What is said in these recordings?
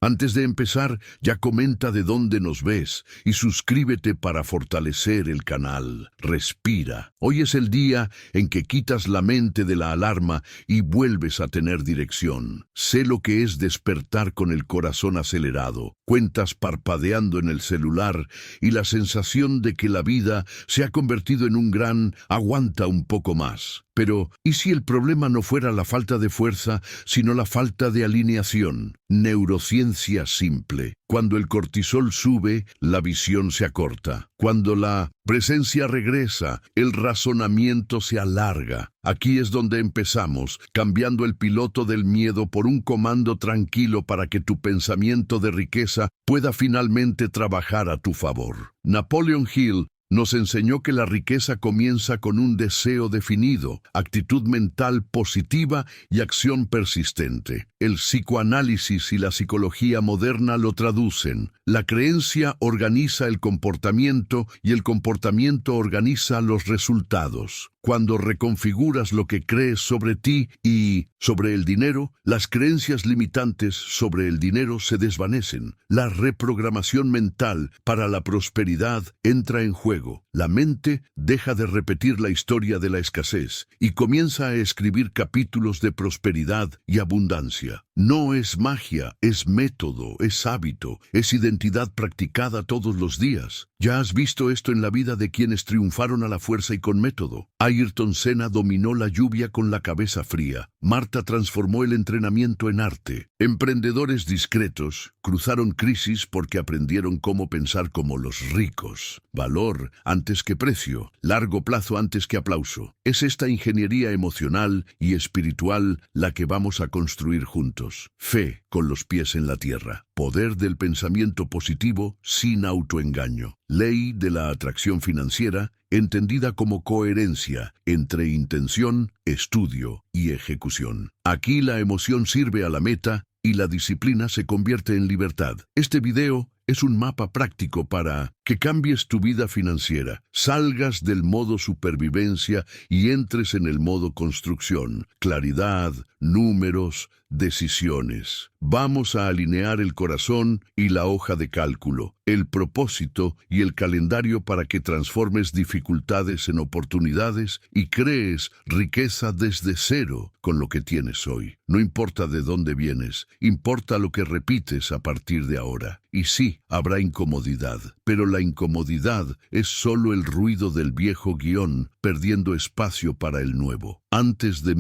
Antes de empezar, ya comenta de dónde nos ves y suscríbete para fortalecer el canal. Respira. Hoy es el día en que quitas la mente de la alarma y vuelves a tener dirección. Sé lo que es despertar con el corazón acelerado, cuentas parpadeando en el celular y la sensación de que la vida se ha convertido en un gran aguanta un poco más. Pero, ¿y si el problema no fuera la falta de fuerza, sino la falta de alineación? Neurociencia simple. Cuando el cortisol sube, la visión se acorta. Cuando la presencia regresa, el razonamiento se alarga. Aquí es donde empezamos, cambiando el piloto del miedo por un comando tranquilo para que tu pensamiento de riqueza pueda finalmente trabajar a tu favor. Napoleon Hill nos enseñó que la riqueza comienza con un deseo definido, actitud mental positiva y acción persistente. El psicoanálisis y la psicología moderna lo traducen. La creencia organiza el comportamiento y el comportamiento organiza los resultados. Cuando reconfiguras lo que crees sobre ti y sobre el dinero, las creencias limitantes sobre el dinero se desvanecen. La reprogramación mental para la prosperidad entra en juego. La mente deja de repetir la historia de la escasez y comienza a escribir capítulos de prosperidad y abundancia. No es magia, es método, es hábito, es identidad practicada todos los días. Ya has visto esto en la vida de quienes triunfaron a la fuerza y con método. Ayrton Senna dominó la lluvia con la cabeza fría. Marta transformó el entrenamiento en arte. Emprendedores discretos cruzaron crisis porque aprendieron cómo pensar como los ricos. Valor antes que precio, largo plazo antes que aplauso. Es esta ingeniería emocional y espiritual la que vamos a construir juntos. Fe con los pies en la tierra. Poder del pensamiento positivo sin autoengaño. Ley de la atracción financiera, entendida como coherencia entre intención, estudio y ejecución. Aquí la emoción sirve a la meta y la disciplina se convierte en libertad. Este video es un mapa práctico para que cambies tu vida financiera, salgas del modo supervivencia y entres en el modo construcción. Claridad, números, decisiones. Vamos a alinear el corazón y la hoja de cálculo, el propósito y el calendario para que transformes dificultades en oportunidades y crees riqueza desde cero con lo que tienes hoy. No importa de dónde vienes, importa lo que repites a partir de ahora. Y sí, habrá incomodidad, pero la incomodidad es solo el ruido del viejo guión, perdiendo espacio para el nuevo. Antes de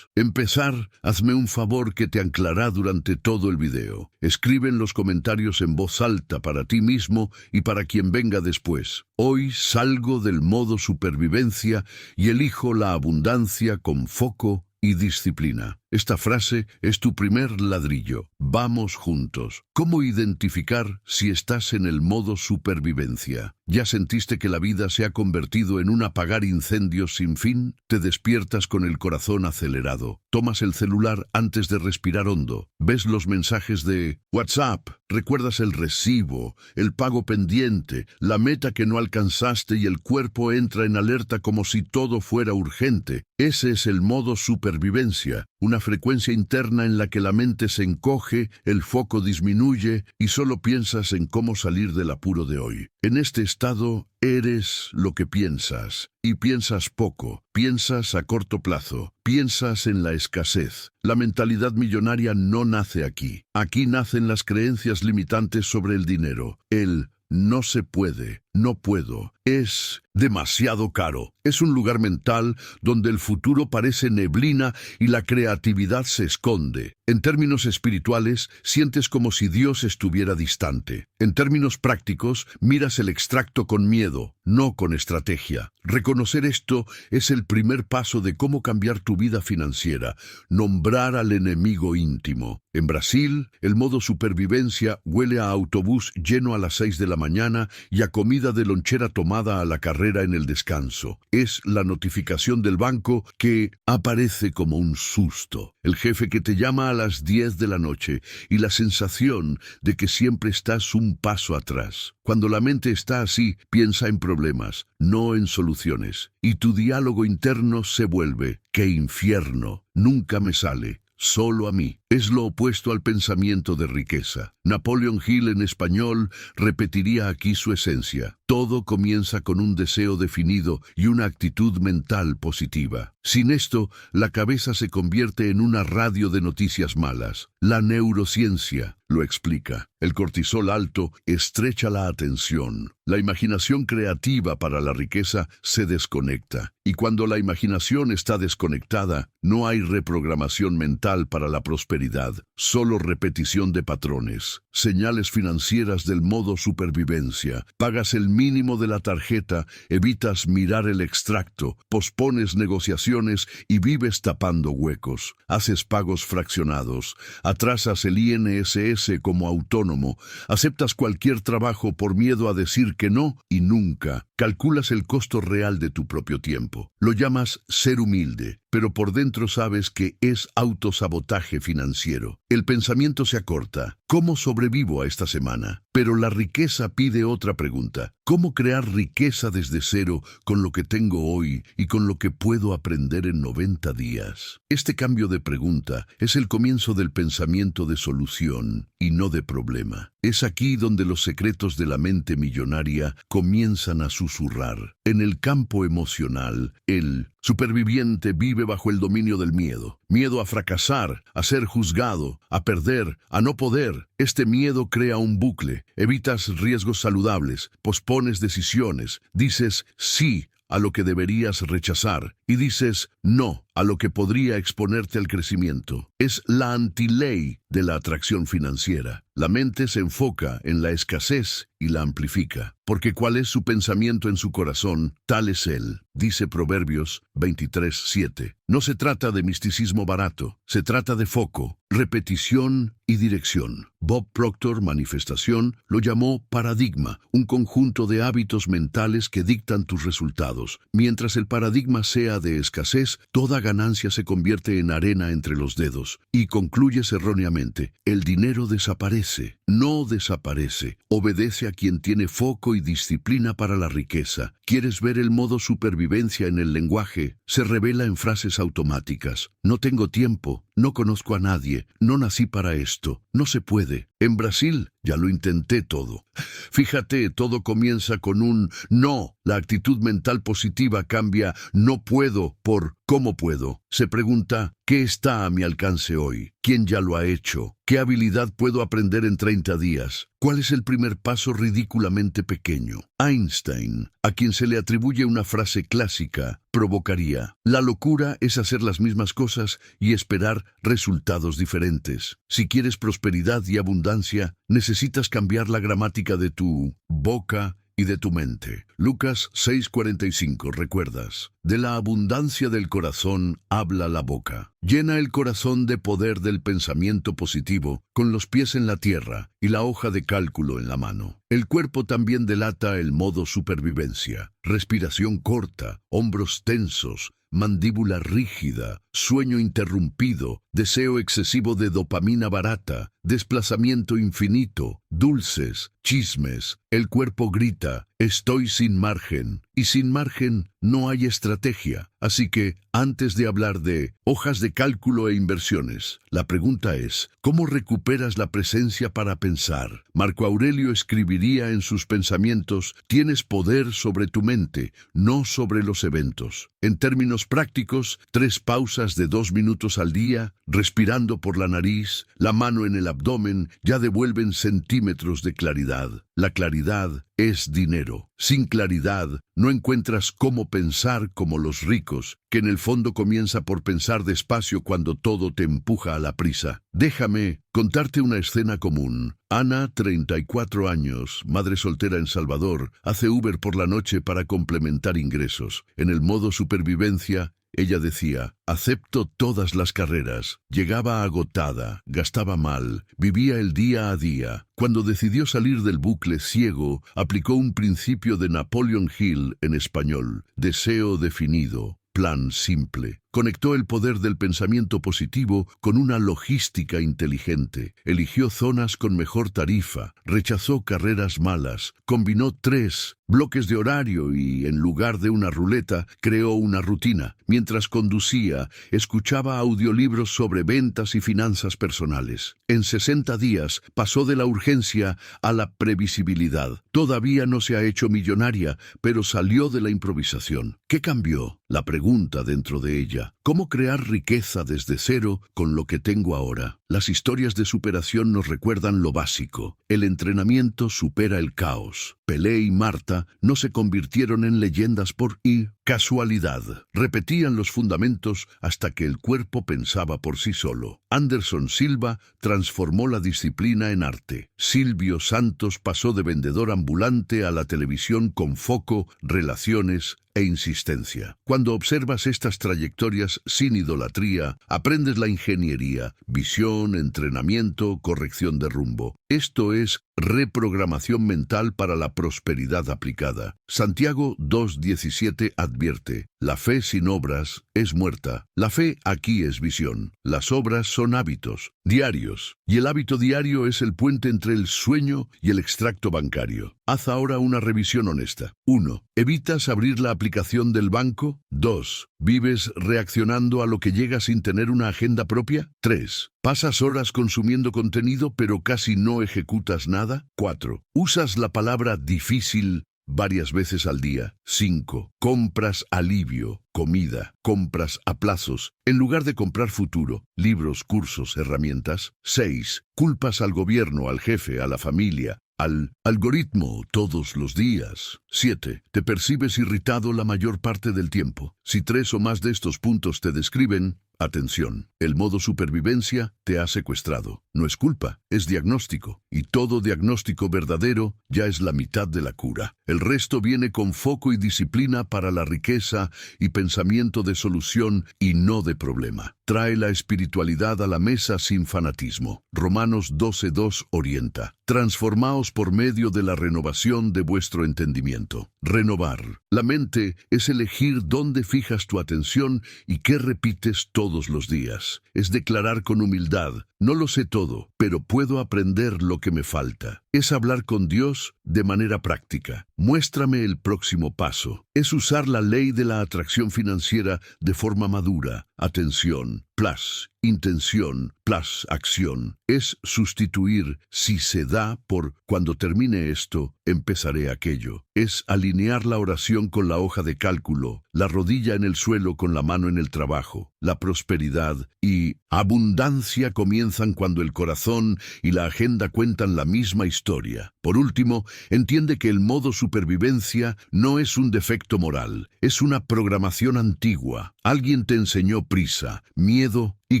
empezar, hazme un favor que te anclará durante todo el video. Escribe en los comentarios en voz alta para ti mismo y para quien venga después. Hoy salgo del modo supervivencia y elijo la abundancia con foco y disciplina. Esta frase es tu primer ladrillo. Vamos juntos. ¿Cómo identificar si estás en el modo supervivencia? ¿Ya sentiste que la vida se ha convertido en un apagar incendios sin fin? Te despiertas con el corazón acelerado. Tomas el celular antes de respirar hondo. Ves los mensajes de WhatsApp. Recuerdas el recibo, el pago pendiente, la meta que no alcanzaste y el cuerpo entra en alerta como si todo fuera urgente. Ese es el modo supervivencia. Una frecuencia interna en la que la mente se encoge, el foco disminuye y solo piensas en cómo salir del apuro de hoy. En este estado, eres lo que piensas, y piensas poco, piensas a corto plazo, piensas en la escasez. La mentalidad millonaria no nace aquí. Aquí nacen las creencias limitantes sobre el dinero. El no se puede, no puedo, es demasiado caro. Es un lugar mental donde el futuro parece neblina y la creatividad se esconde. En términos espirituales, sientes como si Dios estuviera distante. En términos prácticos, miras el extracto con miedo, no con estrategia. Reconocer esto es el primer paso de cómo cambiar tu vida financiera, nombrar al enemigo íntimo. En Brasil, el modo supervivencia huele a autobús lleno a las 6 de la mañana y a comida de lonchera tomada a la carrera en el descanso. Es la notificación del banco que aparece como un susto. El jefe que te llama a las 10 de la noche y la sensación de que siempre estás un paso atrás. Cuando la mente está así, piensa en problemas, no en soluciones. Y tu diálogo interno se vuelve: ¡qué infierno! Nunca me sale. Solo a mí. Es lo opuesto al pensamiento de riqueza. Napoleon Hill en español repetiría aquí su esencia. Todo comienza con un deseo definido y una actitud mental positiva. Sin esto, la cabeza se convierte en una radio de noticias malas. La neurociencia lo explica. El cortisol alto estrecha la atención. La imaginación creativa para la riqueza se desconecta. Y cuando la imaginación está desconectada, no hay reprogramación mental para la prosperidad, solo repetición de patrones. Señales financieras del modo supervivencia. Pagas el mínimo de la tarjeta, evitas mirar el extracto, pospones negociaciones y vives tapando huecos. Haces pagos fraccionados, atrasas el INSS como autónomo, aceptas cualquier trabajo por miedo a decir que no y nunca calculas el costo real de tu propio tiempo. Lo llamas ser humilde, pero por dentro sabes que es autosabotaje financiero. El pensamiento se acorta. ¿Cómo sobrevivo a esta semana? Pero la riqueza pide otra pregunta. ¿Cómo crear riqueza desde cero con lo que tengo hoy y con lo que puedo aprender en 90 días? Este cambio de pregunta es el comienzo del pensamiento de solución y no de problema. Es aquí donde los secretos de la mente millonaria comienzan a susurrar. En el campo emocional, el superviviente vive bajo el dominio del miedo. Miedo a fracasar, a ser juzgado, a perder, a no poder. Este miedo crea un bucle. Evitas riesgos saludables, pospones decisiones, dices sí a lo que deberías rechazar y dices no a lo que podría exponerte al crecimiento. Es la antiley de la atracción financiera. La mente se enfoca en la escasez y la amplifica, porque cuál es su pensamiento en su corazón, tal es él, dice Proverbios 23:7. No se trata de misticismo barato, se trata de foco, repetición y dirección. Bob Proctor, Manifestación, lo llamó paradigma, un conjunto de hábitos mentales que dictan tus resultados. Mientras el paradigma sea de escasez, toda ganancia se convierte en arena entre los dedos. Y concluyes erróneamente, el dinero desaparece. No desaparece, obedece a quien tiene foco y disciplina para la riqueza. ¿Quieres ver el modo supervivencia en el lenguaje? Se revela en frases automáticas. No tengo tiempo, no conozco a nadie, no nací para esto, no se puede. En Brasil ya lo intenté todo. Fíjate, todo comienza con un no. La actitud mental positiva cambia no puedo por ¿cómo puedo? Se pregunta, ¿qué está a mi alcance hoy? ¿Quién ya lo ha hecho? ¿Qué habilidad puedo aprender en 30 días? ¿Cuál es el primer paso ridículamente pequeño? Einstein, a quien se le atribuye una frase clásica, provocaría: la locura es hacer las mismas cosas y esperar resultados diferentes. Si quieres prosperidad y abundancia, necesitas cambiar la gramática de tu boca y de tu mente. Lucas 6:45, ¿recuerdas? De la abundancia del corazón habla la boca. Llena el corazón de poder del pensamiento positivo, con los pies en la tierra y la hoja de cálculo en la mano. El cuerpo también delata el modo supervivencia. Respiración corta, hombros tensos, mandíbula rígida, sueño interrumpido, deseo excesivo de dopamina barata, desplazamiento infinito, dulces, chismes. El cuerpo grita, estoy sin margen, y sin margen no hay estrategia. Así que, antes de hablar de hojas de cálculo e inversiones, la pregunta es, ¿cómo recuperas la presencia para pensar? Marco Aurelio escribiría en sus pensamientos, tienes poder sobre tu mente, no sobre los eventos. En términos prácticos, 3 pausas de 2 minutos al día, respirando por la nariz, la mano en el abdomen, ya devuelven centímetros de claridad. La claridad es dinero. Sin claridad, no encuentras cómo pensar como los ricos, que en el fondo comienza por pensar despacio cuando todo te empuja a la prisa. Déjame contarte una escena común. Ana, 34 años, madre soltera en Salvador, hace Uber por la noche para complementar ingresos. En el modo supervivencia, ella decía, acepto todas las carreras. Llegaba agotada, gastaba mal, vivía el día a día. Cuando decidió salir del bucle ciego, aplicó un principio de Napoleon Hill en español: deseo definido, plan simple. conectó el poder del pensamiento positivo con una logística inteligente. Eligió zonas con mejor tarifa, rechazó carreras malas, combinó 3 bloques de horario y, en lugar de una ruleta, creó una rutina. Mientras conducía, escuchaba audiolibros sobre ventas y finanzas personales. En 60 días pasó de la urgencia a la previsibilidad. Todavía no se ha hecho millonaria, pero salió de la improvisación. ¿Qué cambió? La pregunta dentro de ella. ¿Cómo crear riqueza desde cero con lo que tengo ahora? Las historias de superación nos recuerdan lo básico. El entrenamiento supera el caos. Pelé y Marta no se convirtieron en leyendas por casualidad. Repetían los fundamentos hasta que el cuerpo pensaba por sí solo. Anderson Silva transformó la disciplina en arte. Silvio Santos pasó de vendedor ambulante a la televisión con foco, relaciones e insistencia. Cuando observas estas trayectorias sin idolatría, aprendes la ingeniería, visión, entrenamiento, corrección de rumbo. Esto es reprogramación mental para la prosperidad aplicada. Santiago 2:17 advierte: la fe sin obras es muerta. La fe aquí es visión. Las obras son hábitos diarios. Y el hábito diario es el puente entre el sueño y el extracto bancario. Haz ahora una revisión honesta. 1. ¿Evitas abrir la aplicación del banco? 2. ¿Vives reaccionando a lo que llega sin tener una agenda propia? 3. ¿Pasas horas consumiendo contenido pero casi no ejecutas nada? 4. ¿Usas la palabra difícil varias veces al día? 5. Compras alivio, comida, compras a plazos, en lugar de comprar futuro, libros, cursos, herramientas. 6. Culpas al gobierno, al jefe, a la familia, al algoritmo todos los días. 7. Te percibes irritado la mayor parte del tiempo. Si 3 o más de estos puntos te describen, atención, el modo supervivencia te ha secuestrado. No es culpa, es diagnóstico. Y todo diagnóstico verdadero ya es la mitad de la cura. El resto viene con foco y disciplina para la riqueza y pensamiento de solución y no de problema. Trae la espiritualidad a la mesa sin fanatismo. Romanos 12:2 orienta: transformaos por medio de la renovación de vuestro entendimiento. Renovar. La mente es elegir dónde fijas tu atención y qué repites todos los días. Es declarar con humildad: no lo sé todo, pero puedo aprender lo que me falta. Es hablar con Dios de manera práctica. Muéstrame el próximo paso. Es usar la ley de la atracción financiera de forma madura. Atención, plus, intención, plus, acción. Es sustituir si se da por cuando termine esto, empezaré aquello. Es alinear la oración con la hoja de cálculo, la rodilla en el suelo con la mano en el trabajo. La prosperidad y abundancia comienzan cuando el corazón y la agenda cuentan la misma historia. Por último, entiende que el modo supervivencia no es un defecto moral, es una programación antigua. Alguien te enseñó prisa, miedo y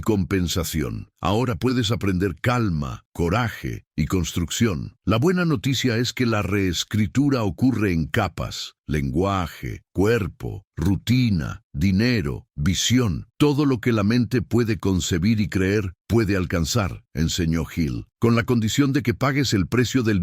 compensación. Ahora puedes aprender calma, coraje y construcción. La buena noticia es que la reescritura ocurre en capas: lenguaje, cuerpo, rutina, dinero, visión. Todo lo que la mente puede concebir y creer puede alcanzar, enseñó Hill, con la condición de que pagues el precio del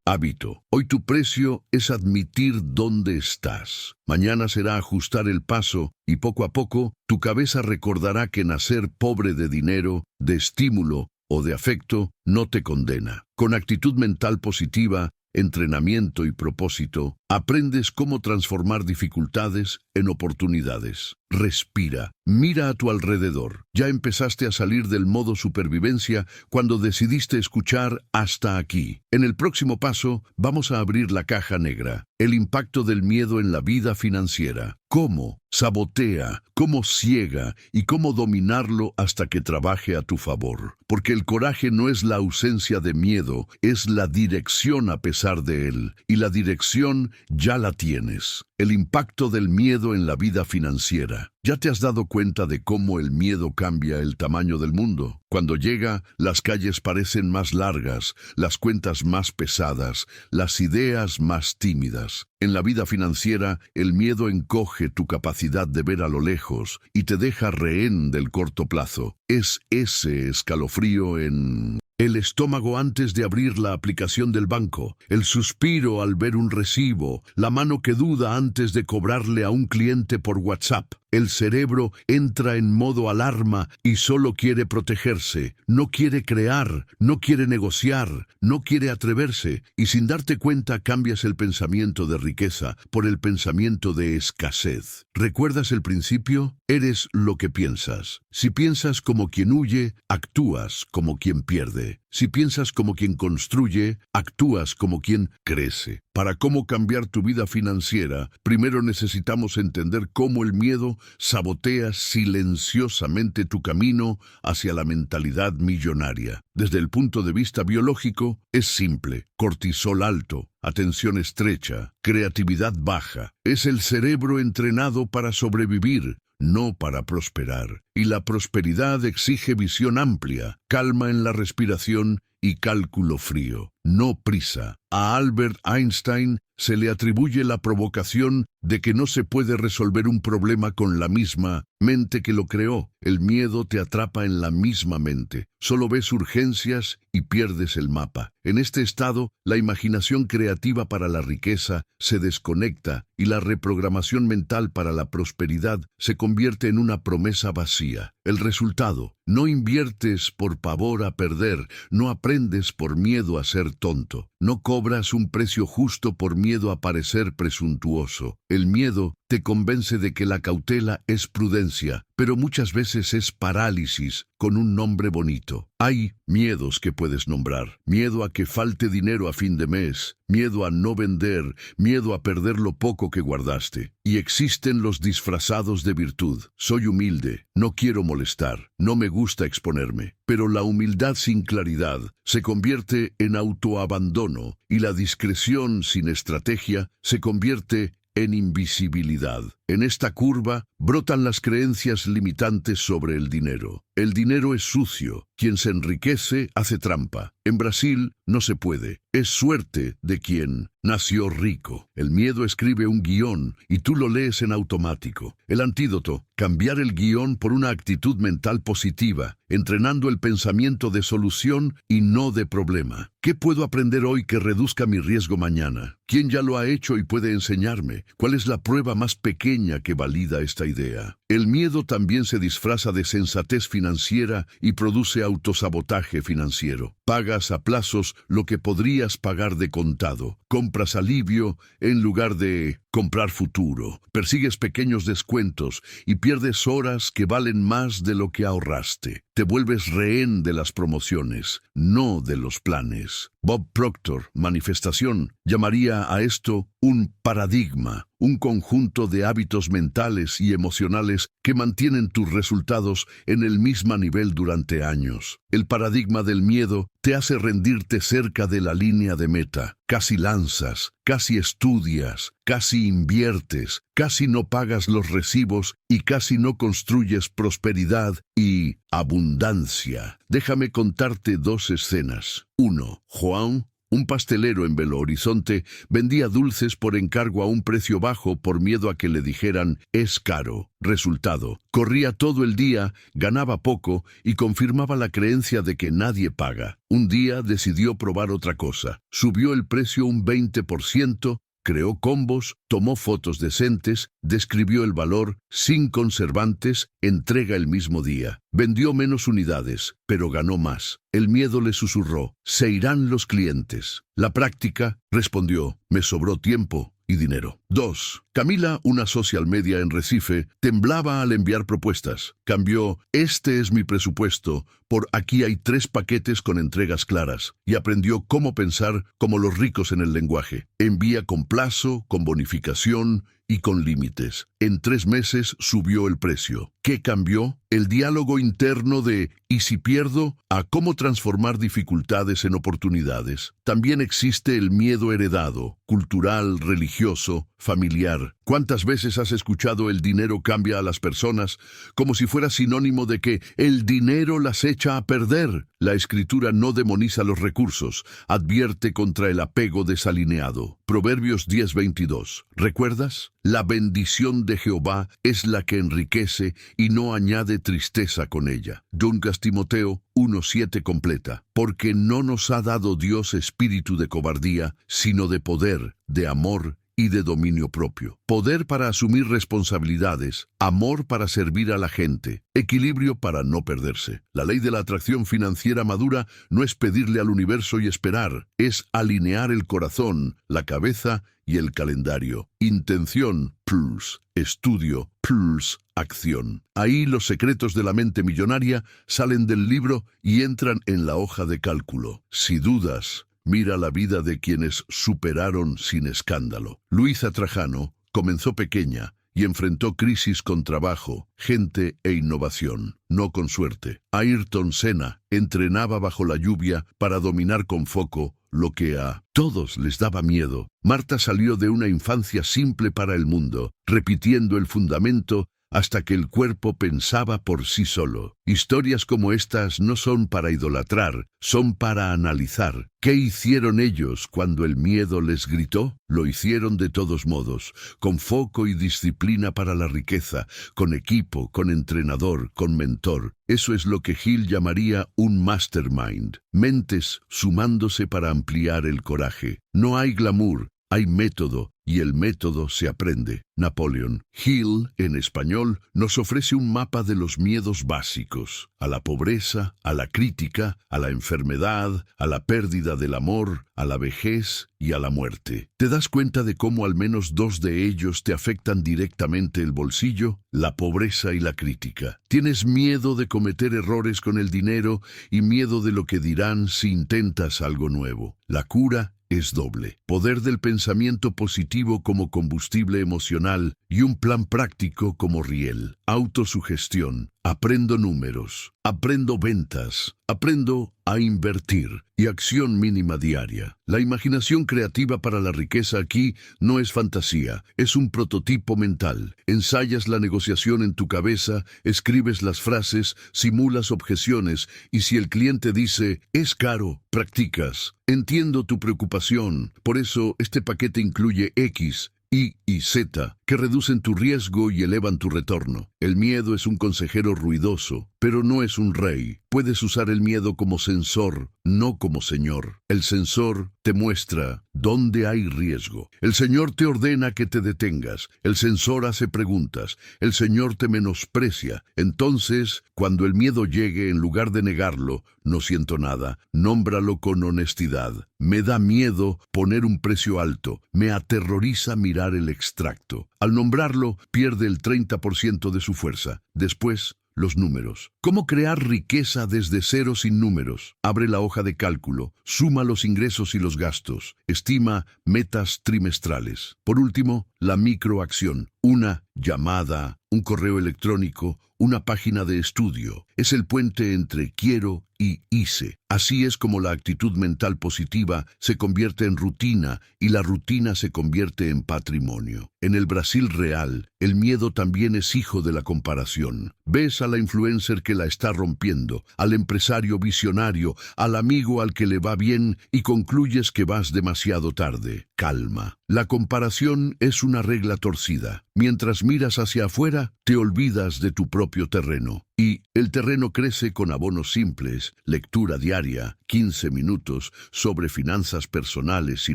hábito. Hoy tu precio es admitir dónde estás. Mañana será ajustar el paso y poco a poco tu cabeza recordará que nacer pobre de dinero, de estímulo o de afecto no te condena. Con actitud mental positiva, entrenamiento y propósito, aprendes cómo transformar dificultades en oportunidades. Respira, mira a tu alrededor. Ya empezaste a salir del modo supervivencia cuando decidiste escuchar hasta aquí. En el próximo paso, vamos a abrir la caja negra: el impacto del miedo en la vida financiera. Cómo sabotea, cómo ciega y cómo dominarlo hasta que trabaje a tu favor. Porque el coraje no es la ausencia de miedo, es la dirección a pesar de él. Y la dirección ya la tienes. El impacto del miedo en la vida financiera. ¿Ya te has dado cuenta de cómo el miedo cambia el tamaño del mundo? Cuando llega, las calles parecen más largas, las cuentas más pesadas, las ideas más tímidas. En la vida financiera, el miedo encoge tu capacidad de ver a lo lejos y te deja rehén del corto plazo. Es ese escalofrío en el estómago antes de abrir la aplicación del banco, el suspiro al ver un recibo, la mano que duda antes de cobrarle a un cliente por WhatsApp. El cerebro entra en modo alarma y solo quiere protegerse, no quiere crear, no quiere negociar, no quiere atreverse, y sin darte cuenta cambias el pensamiento de riqueza por el pensamiento de escasez. ¿Recuerdas el principio? Eres lo que piensas. Si piensas como quien huye, actúas como quien pierde. Si piensas como quien construye, actúas como quien crece. Para cómo cambiar tu vida financiera, primero necesitamos entender cómo el miedo sabotea silenciosamente tu camino hacia la mentalidad millonaria. Desde el punto de vista biológico, es simple: cortisol alto, atención estrecha, creatividad baja. Es el cerebro entrenado para sobrevivir, no para prosperar. Y la prosperidad exige visión amplia, calma en la respiración y cálculo frío, no prisa. A Albert Einstein se le atribuye la provocación de que no se puede resolver un problema con la misma mente que lo creó. El miedo te atrapa en la misma mente. Solo ves urgencias y pierdes el mapa. En este estado, la imaginación creativa para la riqueza se desconecta y la reprogramación mental para la prosperidad se convierte en una promesa vacía. El resultado: no inviertes por pavor a perder, no aprendes por miedo a ser tonto, no cobras un precio justo por miedo a parecer presuntuoso. El miedo te convence de que la cautela es prudencia, pero muchas veces es parálisis con un nombre bonito. Hay miedos que puedes nombrar: miedo a que falte dinero a fin de mes, miedo a no vender, miedo a perder lo poco que guardaste. Y existen los disfrazados de virtud. Soy humilde, no quiero molestar, no me gusta exponerme. Pero la humildad sin claridad se convierte en autoabandono y la discreción sin estrategia se convierte en invisibilidad. En esta curva brotan las creencias limitantes sobre el dinero. El dinero es sucio. Quien se enriquece hace trampa. En Brasil no se puede. Es suerte de quien nació rico. El miedo escribe un guión y tú lo lees en automático. El antídoto: cambiar el guión por una actitud mental positiva, entrenando el pensamiento de solución y no de problema. ¿Qué puedo aprender hoy que reduzca mi riesgo mañana? ¿Quién ya lo ha hecho y puede enseñarme? ¿Cuál es la prueba más pequeña que valida esta idea? El miedo también se disfraza de sensatez financiera y produce autosabotaje financiero. Pagas a plazos lo que podrías pagar de contado. Compras alivio en lugar de comprar futuro. Persigues pequeños descuentos y pierdes horas que valen más de lo que ahorraste. Te vuelves rehén de las promociones, no de los planes. Bob Proctor, Manifestación, llamaría a esto un paradigma, un conjunto de hábitos mentales y emocionales que mantienen tus resultados en el mismo nivel durante años. El paradigma del miedo te hace rendirte cerca de la línea de meta. Casi lanzas, casi estudias, casi inviertes, casi no pagas los recibos y casi no construyes prosperidad y abundancia. Déjame contarte dos escenas. 1. Juan, un pastelero en Belo Horizonte, vendía dulces por encargo a un precio bajo por miedo a que le dijeran «es caro». Resultado: corría todo el día, ganaba poco y confirmaba la creencia de que nadie paga. Un día decidió probar otra cosa. Subió el precio un 20%, creó combos, tomó fotos decentes, describió el valor, sin conservantes, entrega el mismo día. Vendió menos unidades, pero ganó más. El miedo le susurró: «se irán los clientes». La práctica respondió: «me sobró tiempo y dinero». 2. Camila, una social media en Recife, temblaba al enviar propuestas. Cambió «este es mi presupuesto» por «aquí hay 3 paquetes con entregas claras» y aprendió cómo pensar como los ricos en el lenguaje. Envía con plazo, con bonificación y con límites. En 3 meses subió el precio. ¿Qué cambió? El diálogo interno de «¿y si pierdo?», a cómo transformar dificultades en oportunidades. También existe el miedo heredado, cultural, religioso, familiar. ¿Cuántas veces has escuchado «el dinero cambia a las personas» como si fuera sinónimo de que el dinero las echa a perder? La escritura no demoniza los recursos, advierte contra el apego desalineado. Proverbios 10:22. ¿Recuerdas? La bendición de Jehová es la que enriquece y no añade tristeza con ella. 2 Timoteo 1:7 completa. Porque no nos ha dado Dios espíritu de cobardía, sino de poder, de amor y de dominio propio. Poder para asumir responsabilidades, amor para servir a la gente, equilibrio para no perderse. La ley de la atracción financiera madura no es pedirle al universo y esperar, es alinear el corazón, la cabeza y el calendario. Intención plus estudio plus acción. Ahí los secretos de la mente millonaria salen del libro y entran en la hoja de cálculo. Si dudas, mira la vida de quienes superaron sin escándalo. Luisa Trajano comenzó pequeña y enfrentó crisis con trabajo, gente e innovación, no con suerte. Ayrton Senna entrenaba bajo la lluvia para dominar con foco lo que a todos les daba miedo. Marta salió de una infancia simple para el mundo, repitiendo el fundamento hasta que el cuerpo pensaba por sí solo. Historias como estas no son para idolatrar, son para analizar. ¿Qué hicieron ellos cuando el miedo les gritó? Lo hicieron de todos modos, con foco y disciplina para la riqueza, con equipo, con entrenador, con mentor. Eso es lo que Hill llamaría un mastermind. Mentes sumándose para ampliar el coraje. No hay glamour, hay método, y el método se aprende. Napoleon Hill, en español, nos ofrece un mapa de los miedos básicos: a la pobreza, a la crítica, a la enfermedad, a la pérdida del amor, a la vejez y a la muerte. ¿Te das cuenta de cómo al menos 2 de ellos te afectan directamente el bolsillo? La pobreza y la crítica. Tienes miedo de cometer errores con el dinero y miedo de lo que dirán si intentas algo nuevo. La cura es doble: poder del pensamiento positivo como combustible emocional y un plan práctico como riel. Autosugestión. Aprendo números, aprendo ventas, aprendo a invertir y acción mínima diaria. La imaginación creativa para la riqueza aquí no es fantasía, es un prototipo mental. Ensayas la negociación en tu cabeza, escribes las frases, simulas objeciones y si el cliente dice «es caro», practicas. Entiendo tu preocupación, por eso este paquete incluye X, Y y Z, que reducen tu riesgo y elevan tu retorno. El miedo es un consejero ruidoso, pero no es un rey. Puedes usar el miedo como sensor, no como señor. El sensor te muestra dónde hay riesgo. El Señor te ordena que te detengas. El sensor hace preguntas. El Señor te menosprecia. Entonces, cuando el miedo llegue, en lugar de negarlo, no siento nada, nómbralo con honestidad. Me da miedo poner un precio alto. Me aterroriza mirar el extracto. Al nombrarlo, pierde el 30% de su fuerza. Después, los números. ¿Cómo crear riqueza desde cero sin números? Abre la hoja de cálculo, suma los ingresos y los gastos, estima metas trimestrales. Por último, la microacción. Una llamada, un correo electrónico, una página de estudio. Es el puente entre quiero y hice. Así es como la actitud mental positiva se convierte en rutina y la rutina se convierte en patrimonio. En el Brasil real, el miedo también es hijo de la comparación. Ves a la influencer que la está rompiendo, al empresario visionario, al amigo al que le va bien y concluyes que vas demasiado tarde. Calma. La comparación es una regla torcida. Mientras miras hacia afuera, te olvidas de tu propio terreno. Y el terreno crece con abonos simples, lectura diaria, 15 minutos, sobre finanzas personales y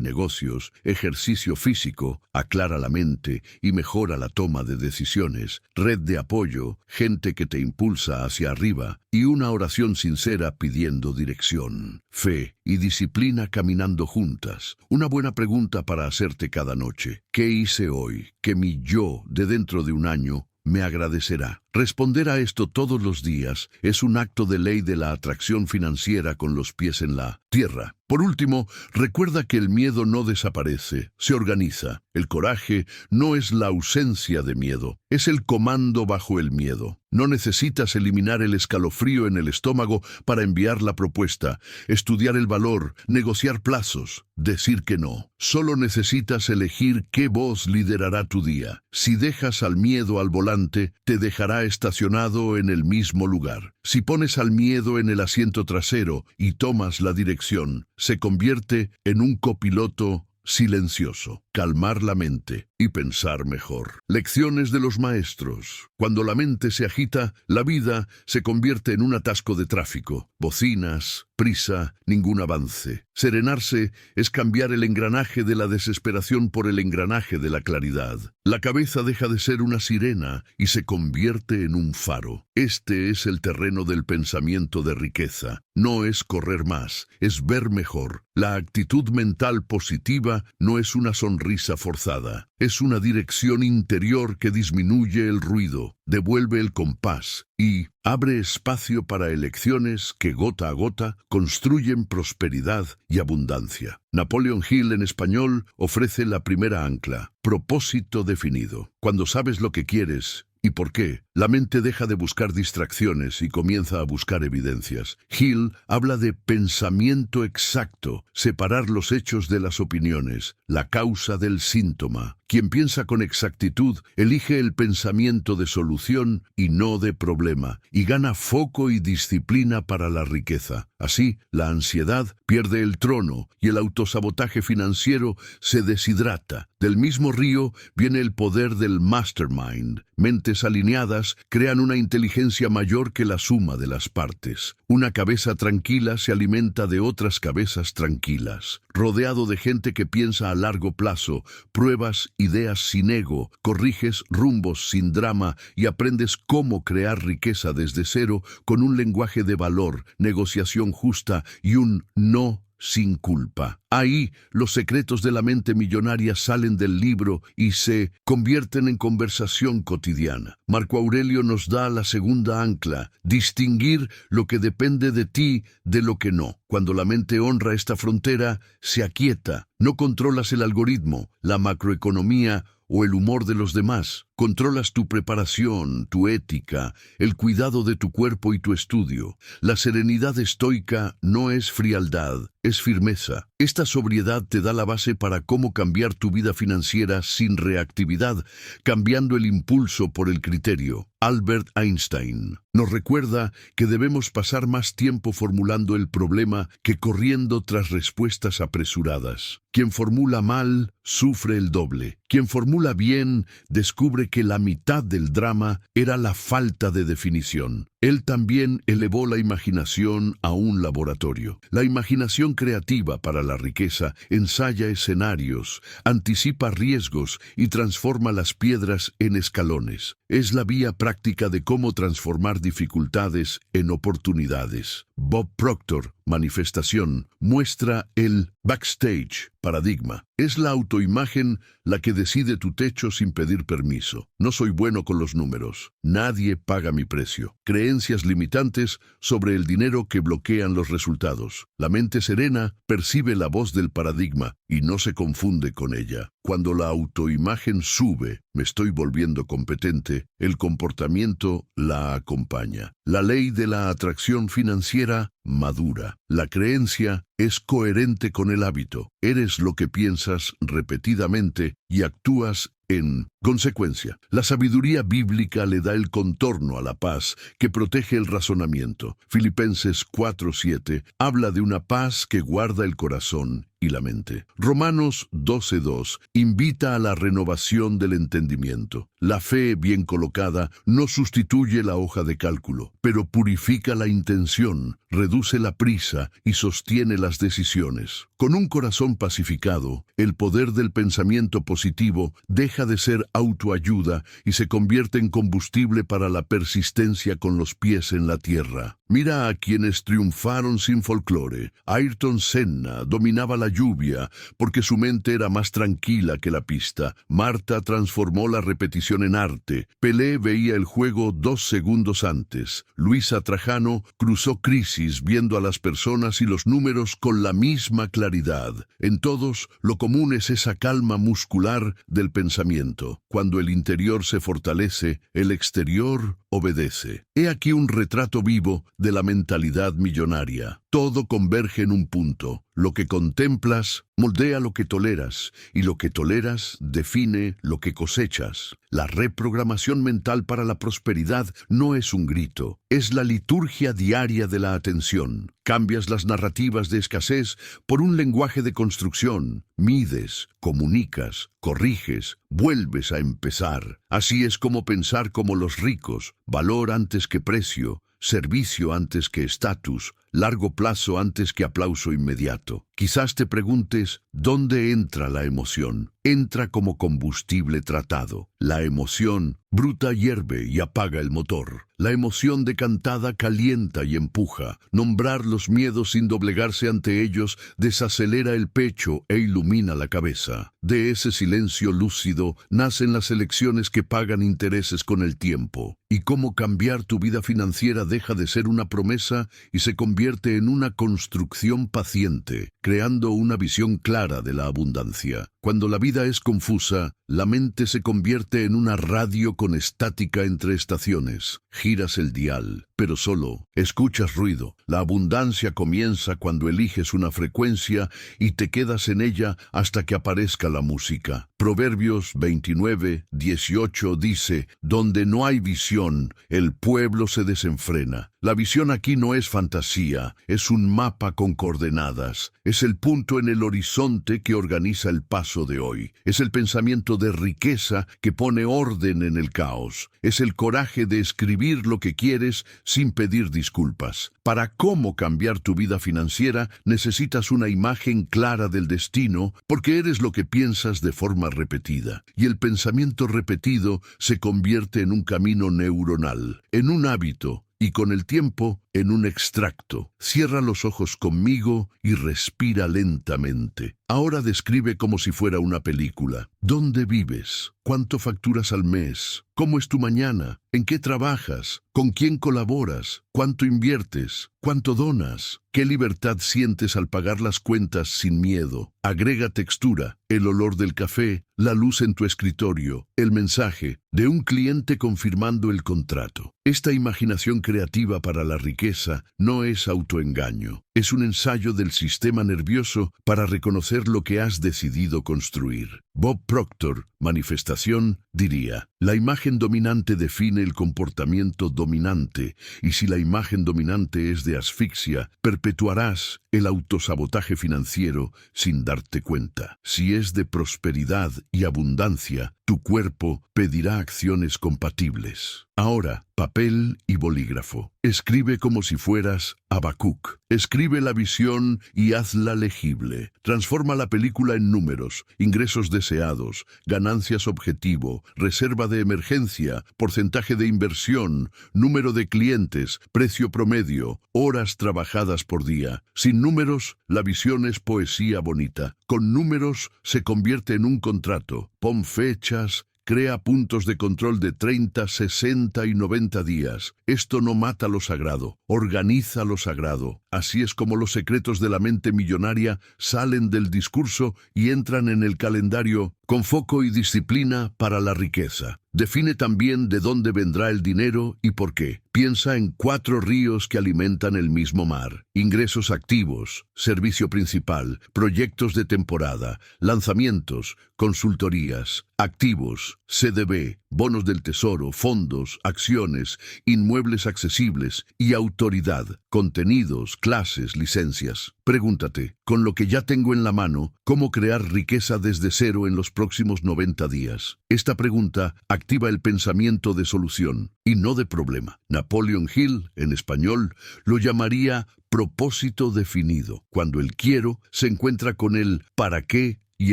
negocios, ejercicio físico, aclara la mente y mejora la toma de decisiones, red de apoyo, gente que te impulsa hacia arriba y una oración sincera pidiendo dirección, fe y disciplina caminando juntas. Una buena pregunta para hacerte cada noche: ¿qué hice hoy que mi yo de dentro de un año me agradecerá? Responder a esto todos los días es un acto de ley de la atracción financiera con los pies en la tierra. Por último, recuerda que el miedo no desaparece, se organiza. El coraje no es la ausencia de miedo, es el comando bajo el miedo. No necesitas eliminar el escalofrío en el estómago para enviar la propuesta, estudiar el valor, negociar plazos, decir que no. Solo necesitas elegir qué voz liderará tu día. Si dejas al miedo al volante, te dejará estacionado en el mismo lugar. Si pones al miedo en el asiento trasero y tomas la dirección, se convierte en un copiloto silencioso, calmar la mente y pensar mejor. Lecciones de los maestros. Cuando la mente se agita, la vida se convierte en un atasco de tráfico. Bocinas, prisa, ningún avance. Serenarse es cambiar el engranaje de la desesperación por el engranaje de la claridad. La cabeza deja de ser una sirena y se convierte en un faro. Este es el terreno del pensamiento de riqueza. No es correr más, es ver mejor. La actitud mental positiva no es una sonrisa forzada. Es una dirección interior que disminuye el ruido, devuelve el compás y abre espacio para elecciones que gota a gota construyen prosperidad y abundancia. Napoleon Hill en español ofrece la primera ancla, propósito definido. Cuando sabes lo que quieres y por qué, la mente deja de buscar distracciones y comienza a buscar evidencias. Hill habla de pensamiento exacto, separar los hechos de las opiniones, la causa del síntoma. Quien piensa con exactitud elige el pensamiento de solución y no de problema, y gana foco y disciplina para la riqueza. Así, la ansiedad pierde el trono y el autosabotaje financiero se deshidrata. Del mismo río viene el poder del mastermind. Mentes alineadas crean una inteligencia mayor que la suma de las partes. Una cabeza tranquila se alimenta de otras cabezas tranquilas. Rodeado de gente que piensa a largo plazo, pruebas ideas sin ego, corriges rumbos sin drama y aprendes cómo crear riqueza desde cero con un lenguaje de valor, negociación justa y un no sin culpa. Ahí, los secretos de la mente millonaria salen del libro y se convierten en conversación cotidiana. Marco Aurelio nos da la segunda ancla, distinguir lo que depende de ti de lo que no. Cuando la mente honra esta frontera, se aquieta. No controlas el algoritmo, la macroeconomía o el humor de los demás. Controlas tu preparación, tu ética, el cuidado de tu cuerpo y tu estudio. La serenidad estoica no es frialdad, es firmeza. Esta sobriedad te da la base para cómo cambiar tu vida financiera sin reactividad, cambiando el impulso por el criterio. Albert Einstein nos recuerda que debemos pasar más tiempo formulando el problema que corriendo tras respuestas apresuradas. Quien formula mal, sufre el doble. Quien formula bien, descubre que la mitad del drama era la falta de definición. Él también elevó la imaginación a un laboratorio. La imaginación creativa para la riqueza ensaya escenarios, anticipa riesgos y transforma las piedras en escalones. Es la vía práctica de cómo transformar dificultades en oportunidades. Bob Proctor, Manifestación, muestra el backstage, paradigma. Es la autoimagen la que decide tu techo sin pedir permiso. No soy bueno con los números. Nadie paga mi precio. Creencias limitantes sobre el dinero que bloquean los resultados. La mente serena percibe la voz del paradigma y no se confunde con ella. Cuando la autoimagen sube, me estoy volviendo competente, el comportamiento la acompaña. La ley de la atracción financiera madura. La creencia es coherente con el hábito. Eres lo que piensas repetidamente y actúas en consecuencia. La sabiduría bíblica le da el contorno a la paz que protege el razonamiento. Filipenses 4:7 habla de una paz que guarda el corazón y la mente. Romanos 12:2 invita a la renovación del entendimiento. La fe bien colocada no sustituye la hoja de cálculo, pero purifica la intención, reduce la prisa y sostiene las decisiones. Con un corazón pacificado, el poder del pensamiento positivo deja de ser autoayuda y se convierte en combustible para la persistencia con los pies en la tierra. Mira a quienes triunfaron sin folclore. Ayrton Senna dominaba la lluvia porque su mente era más tranquila que la pista. Marta transformó la repetición en arte. Pelé veía el juego 2 segundos antes. Luisa Trajano cruzó crisis viendo a las personas y los números con la misma claridad. En todos, lo común es esa calma muscular del pensamiento. Cuando el interior se fortalece, el exterior obedece. He aquí un retrato vivo de la mentalidad millonaria. Todo converge en un punto. Lo que contemplas moldea lo que toleras, y lo que toleras define lo que cosechas. La reprogramación mental para la prosperidad no es un grito, es la liturgia diaria de la atención. Cambias las narrativas de escasez por un lenguaje de construcción. Mides, comunicas, corriges, vuelves a empezar. Así es como pensar como los ricos, valor antes que precio, servicio antes que estatus, largo plazo antes que aplauso inmediato. Quizás te preguntes, ¿dónde entra la emoción? Entra como combustible tratado. La emoción bruta hierve y apaga el motor. La emoción decantada calienta y empuja. Nombrar los miedos sin doblegarse ante ellos desacelera el pecho e ilumina la cabeza. De ese silencio lúcido nacen las elecciones que pagan intereses con el tiempo. Y cómo cambiar tu vida financiera deja de ser una promesa y se convierte en una construcción paciente, creando una visión clara de la abundancia. Cuando la vida es confusa, la mente se convierte en una radio con estática entre estaciones. Giras el dial, pero solo escuchas ruido. La abundancia comienza cuando eliges una frecuencia y te quedas en ella hasta que aparezca la música. Proverbios 29:18 dice, donde no hay visión, el pueblo se desenfrena. La visión aquí no es fantasía, es un mapa con coordenadas. Es el punto en el horizonte que organiza el paso de hoy. Es el pensamiento de riqueza que pone orden en el caos. Es el coraje de escribir lo que quieres sin pedir disculpas. Para cómo cambiar tu vida financiera, necesitas una imagen clara del destino, porque eres lo que piensas de forma repetida. Y el pensamiento repetido se convierte en un camino neuronal, en un hábito, y con el tiempo, en un extracto. Cierra los ojos conmigo y respira lentamente. Ahora describe como si fuera una película. ¿Dónde vives? ¿Cuánto facturas al mes? ¿Cómo es tu mañana? ¿En qué trabajas? ¿Con quién colaboras? ¿Cuánto inviertes? ¿Cuánto donas? ¿Qué libertad sientes al pagar las cuentas sin miedo? Agrega textura, el olor del café, la luz en tu escritorio, el mensaje de un cliente confirmando el contrato. Esta imaginación creativa para la riqueza no es autoengaño. Es un ensayo del sistema nervioso para reconocer lo que has decidido construir. Bob Proctor, Manifestación, diría, la imagen dominante define el comportamiento dominante, y si la imagen dominante es de asfixia, perpetuarás el autosabotaje financiero sin darte cuenta. Si es de prosperidad y abundancia, tu cuerpo pedirá acciones compatibles. Ahora, papel y bolígrafo. Escribe como si fueras Habacuc. Escribe la visión y hazla legible. Transforma la película en números, ingresos deseados, ganancias objetivo, reserva de emergencia, porcentaje de inversión, número de clientes, precio promedio, horas trabajadas por día. Sin números, la visión es poesía bonita. Con números se convierte en un contrato. Pon fechas. Crea puntos de control de 30, 60 y 90 días. Esto no mata lo sagrado, organiza lo sagrado. Así es como los secretos de la mente millonaria salen del discurso y entran en el calendario con foco y disciplina para la riqueza. Define también de dónde vendrá el dinero y por qué. Piensa en 4 ríos que alimentan el mismo mar. Ingresos activos, servicio principal, proyectos de temporada, lanzamientos, consultorías, activos, CDB, bonos del tesoro, fondos, acciones, inmuebles accesibles y autoridad, contenidos, clases, licencias. Pregúntate, con lo que ya tengo en la mano, ¿cómo crear riqueza desde cero en los próximos 90 días? Esta pregunta activa el pensamiento de solución y no de problema. Napoleon Hill, en español, lo llamaría propósito definido, cuando el quiero se encuentra con el para qué y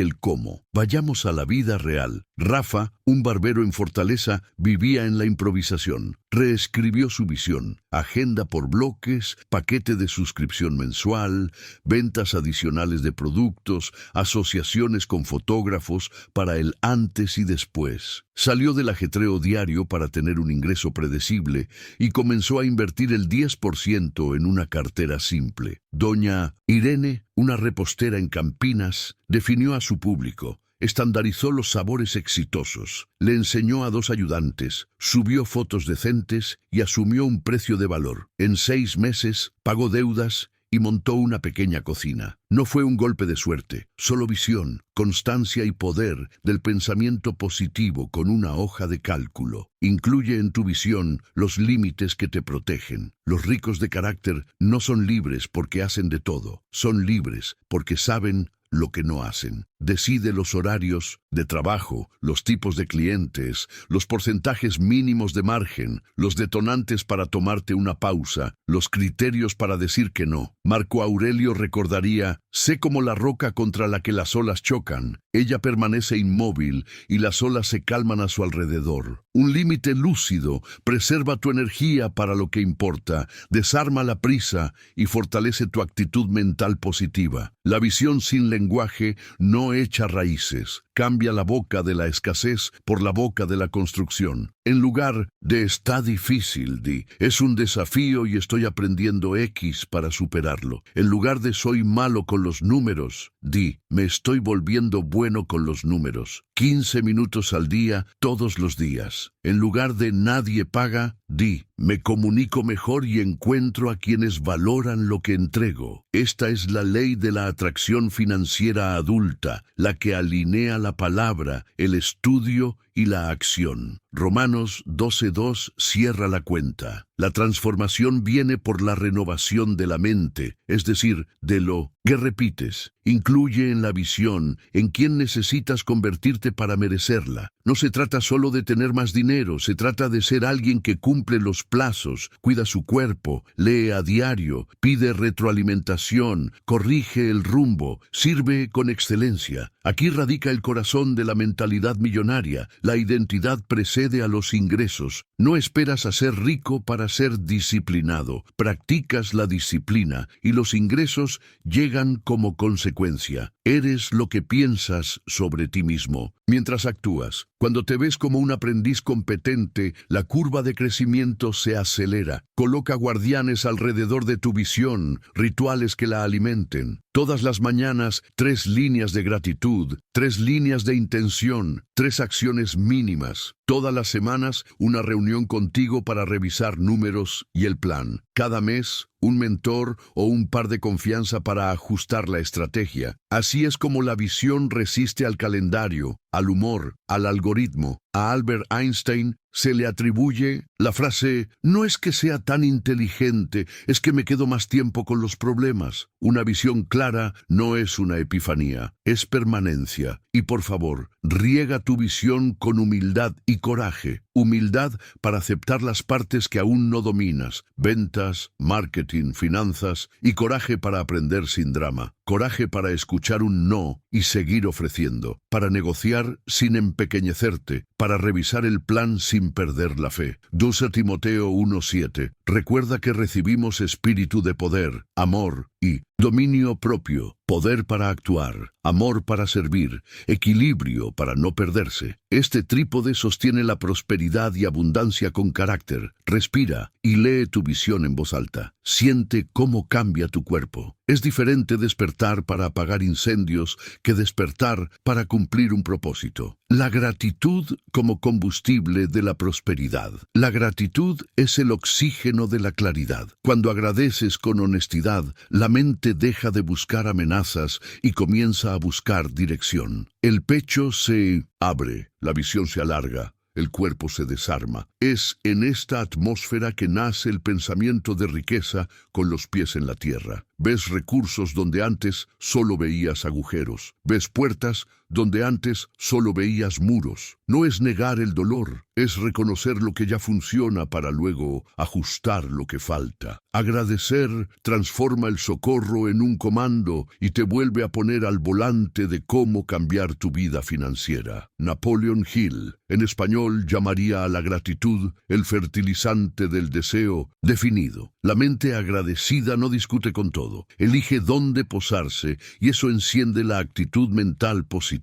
el cómo. Vayamos a la vida real. Rafa, un barbero en Fortaleza, vivía en la improvisación. Reescribió su visión. Agenda por bloques, paquete de suscripción mensual, ventas adicionales de productos, asociaciones con fotógrafos para el antes y después. Salió del ajetreo diario para tener un ingreso predecible y comenzó a invertir el 10% en una cartera simple. Doña Irene, una repostera en Campinas, definió a su público. Estandarizó los sabores exitosos, le enseñó a 2 ayudantes, subió fotos decentes y asumió un precio de valor. En 6 meses pagó deudas y montó una pequeña cocina. No fue un golpe de suerte, solo visión, constancia y poder del pensamiento positivo con una hoja de cálculo. Incluye en tu visión los límites que te protegen. Los ricos de carácter no son libres porque hacen de todo, son libres porque saben lo que no hacen. Decide los horarios de trabajo, los tipos de clientes, los porcentajes mínimos de margen, los detonantes para tomarte una pausa, los criterios para decir que no. Marco Aurelio recordaría: sé como la roca contra la que las olas chocan. Ella permanece inmóvil y las olas se calman a su alrededor. Un límite lúcido preserva tu energía para lo que importa, desarma la prisa y fortalece tu actitud mental positiva. La visión sin lenguaje no echa raíces. Cambia la boca de la escasez por la boca de la construcción. En lugar de está difícil, di es un desafío y estoy aprendiendo X para superarlo. En lugar de soy malo con los números, di me estoy volviendo bueno con los números. 15 minutos al día, todos los días. En lugar de nadie paga, di me comunico mejor y encuentro a quienes valoran lo que entrego. Esta es la ley de la atracción financiera adulta, la que alinea la palabra, el estudio y la acción. Romanos 12:2 cierra la cuenta. La transformación viene por la renovación de la mente, es decir, de lo que repites. Incluye en la visión en quién necesitas convertirte para merecerla. No se trata solo de tener más dinero, se trata de ser alguien que cumple los plazos, cuida su cuerpo, lee a diario, pide retroalimentación, corrige el rumbo, sirve con excelencia. Aquí radica el corazón de la mentalidad millonaria. La identidad precede a los ingresos. No esperas a ser rico para ser disciplinado. Practicas la disciplina y los ingresos llegan como consecuencia. Eres lo que piensas sobre ti mismo mientras actúas. Cuando te ves como un aprendiz competente, la curva de crecimiento se acelera. Coloca guardianes alrededor de tu visión, rituales que la alimenten. Todas las mañanas, 3 líneas de gratitud, 3 líneas de intención, 3 acciones mínimas. Todas las semanas, una reunión contigo para revisar números y el plan. Cada mes, un mentor o un par de confianza para ajustar la estrategia. Así es como la visión resiste al calendario, al humor, al algoritmo. A Albert Einstein se le atribuye la frase: no es que sea tan inteligente, es que me quedo más tiempo con los problemas. Una visión clara no es una epifanía, es permanencia. Y por favor, riega tu visión con humildad y coraje. Humildad para aceptar las partes que aún no dominas, ventas, marketing, finanzas, y coraje para aprender sin drama. Coraje para escuchar un no y seguir ofreciendo, para negociar sin empequeñecerte, para revisar el plan sin perder la fe. 2 Timoteo 1:7. Recuerda que recibimos espíritu de poder, amor y dominio propio, poder para actuar, amor para servir, equilibrio para no perderse. Este trípode sostiene la prosperidad y abundancia con carácter. Respira y lee tu visión en voz alta. Siente cómo cambia tu cuerpo. Es diferente despertar para apagar incendios que despertar para cumplir un propósito. La gratitud como combustible de la prosperidad. La gratitud es el oxígeno de la claridad. Cuando agradeces con honestidad, la mente deja de buscar amenazas y comienza a buscar dirección. El pecho se abre, la visión se alarga. El cuerpo se desarma. Es en esta atmósfera que nace el pensamiento de riqueza con los pies en la tierra. Ves recursos donde antes solo veías agujeros. Ves puertas donde antes solo veías muros. No es negar el dolor, es reconocer lo que ya funciona para luego ajustar lo que falta. Agradecer transforma el socorro en un comando y te vuelve a poner al volante de cómo cambiar tu vida financiera. Napoleon Hill, en español, llamaría a la gratitud el fertilizante del deseo definido. La mente agradecida no discute con todo, elige dónde posarse y eso enciende la actitud mental positiva.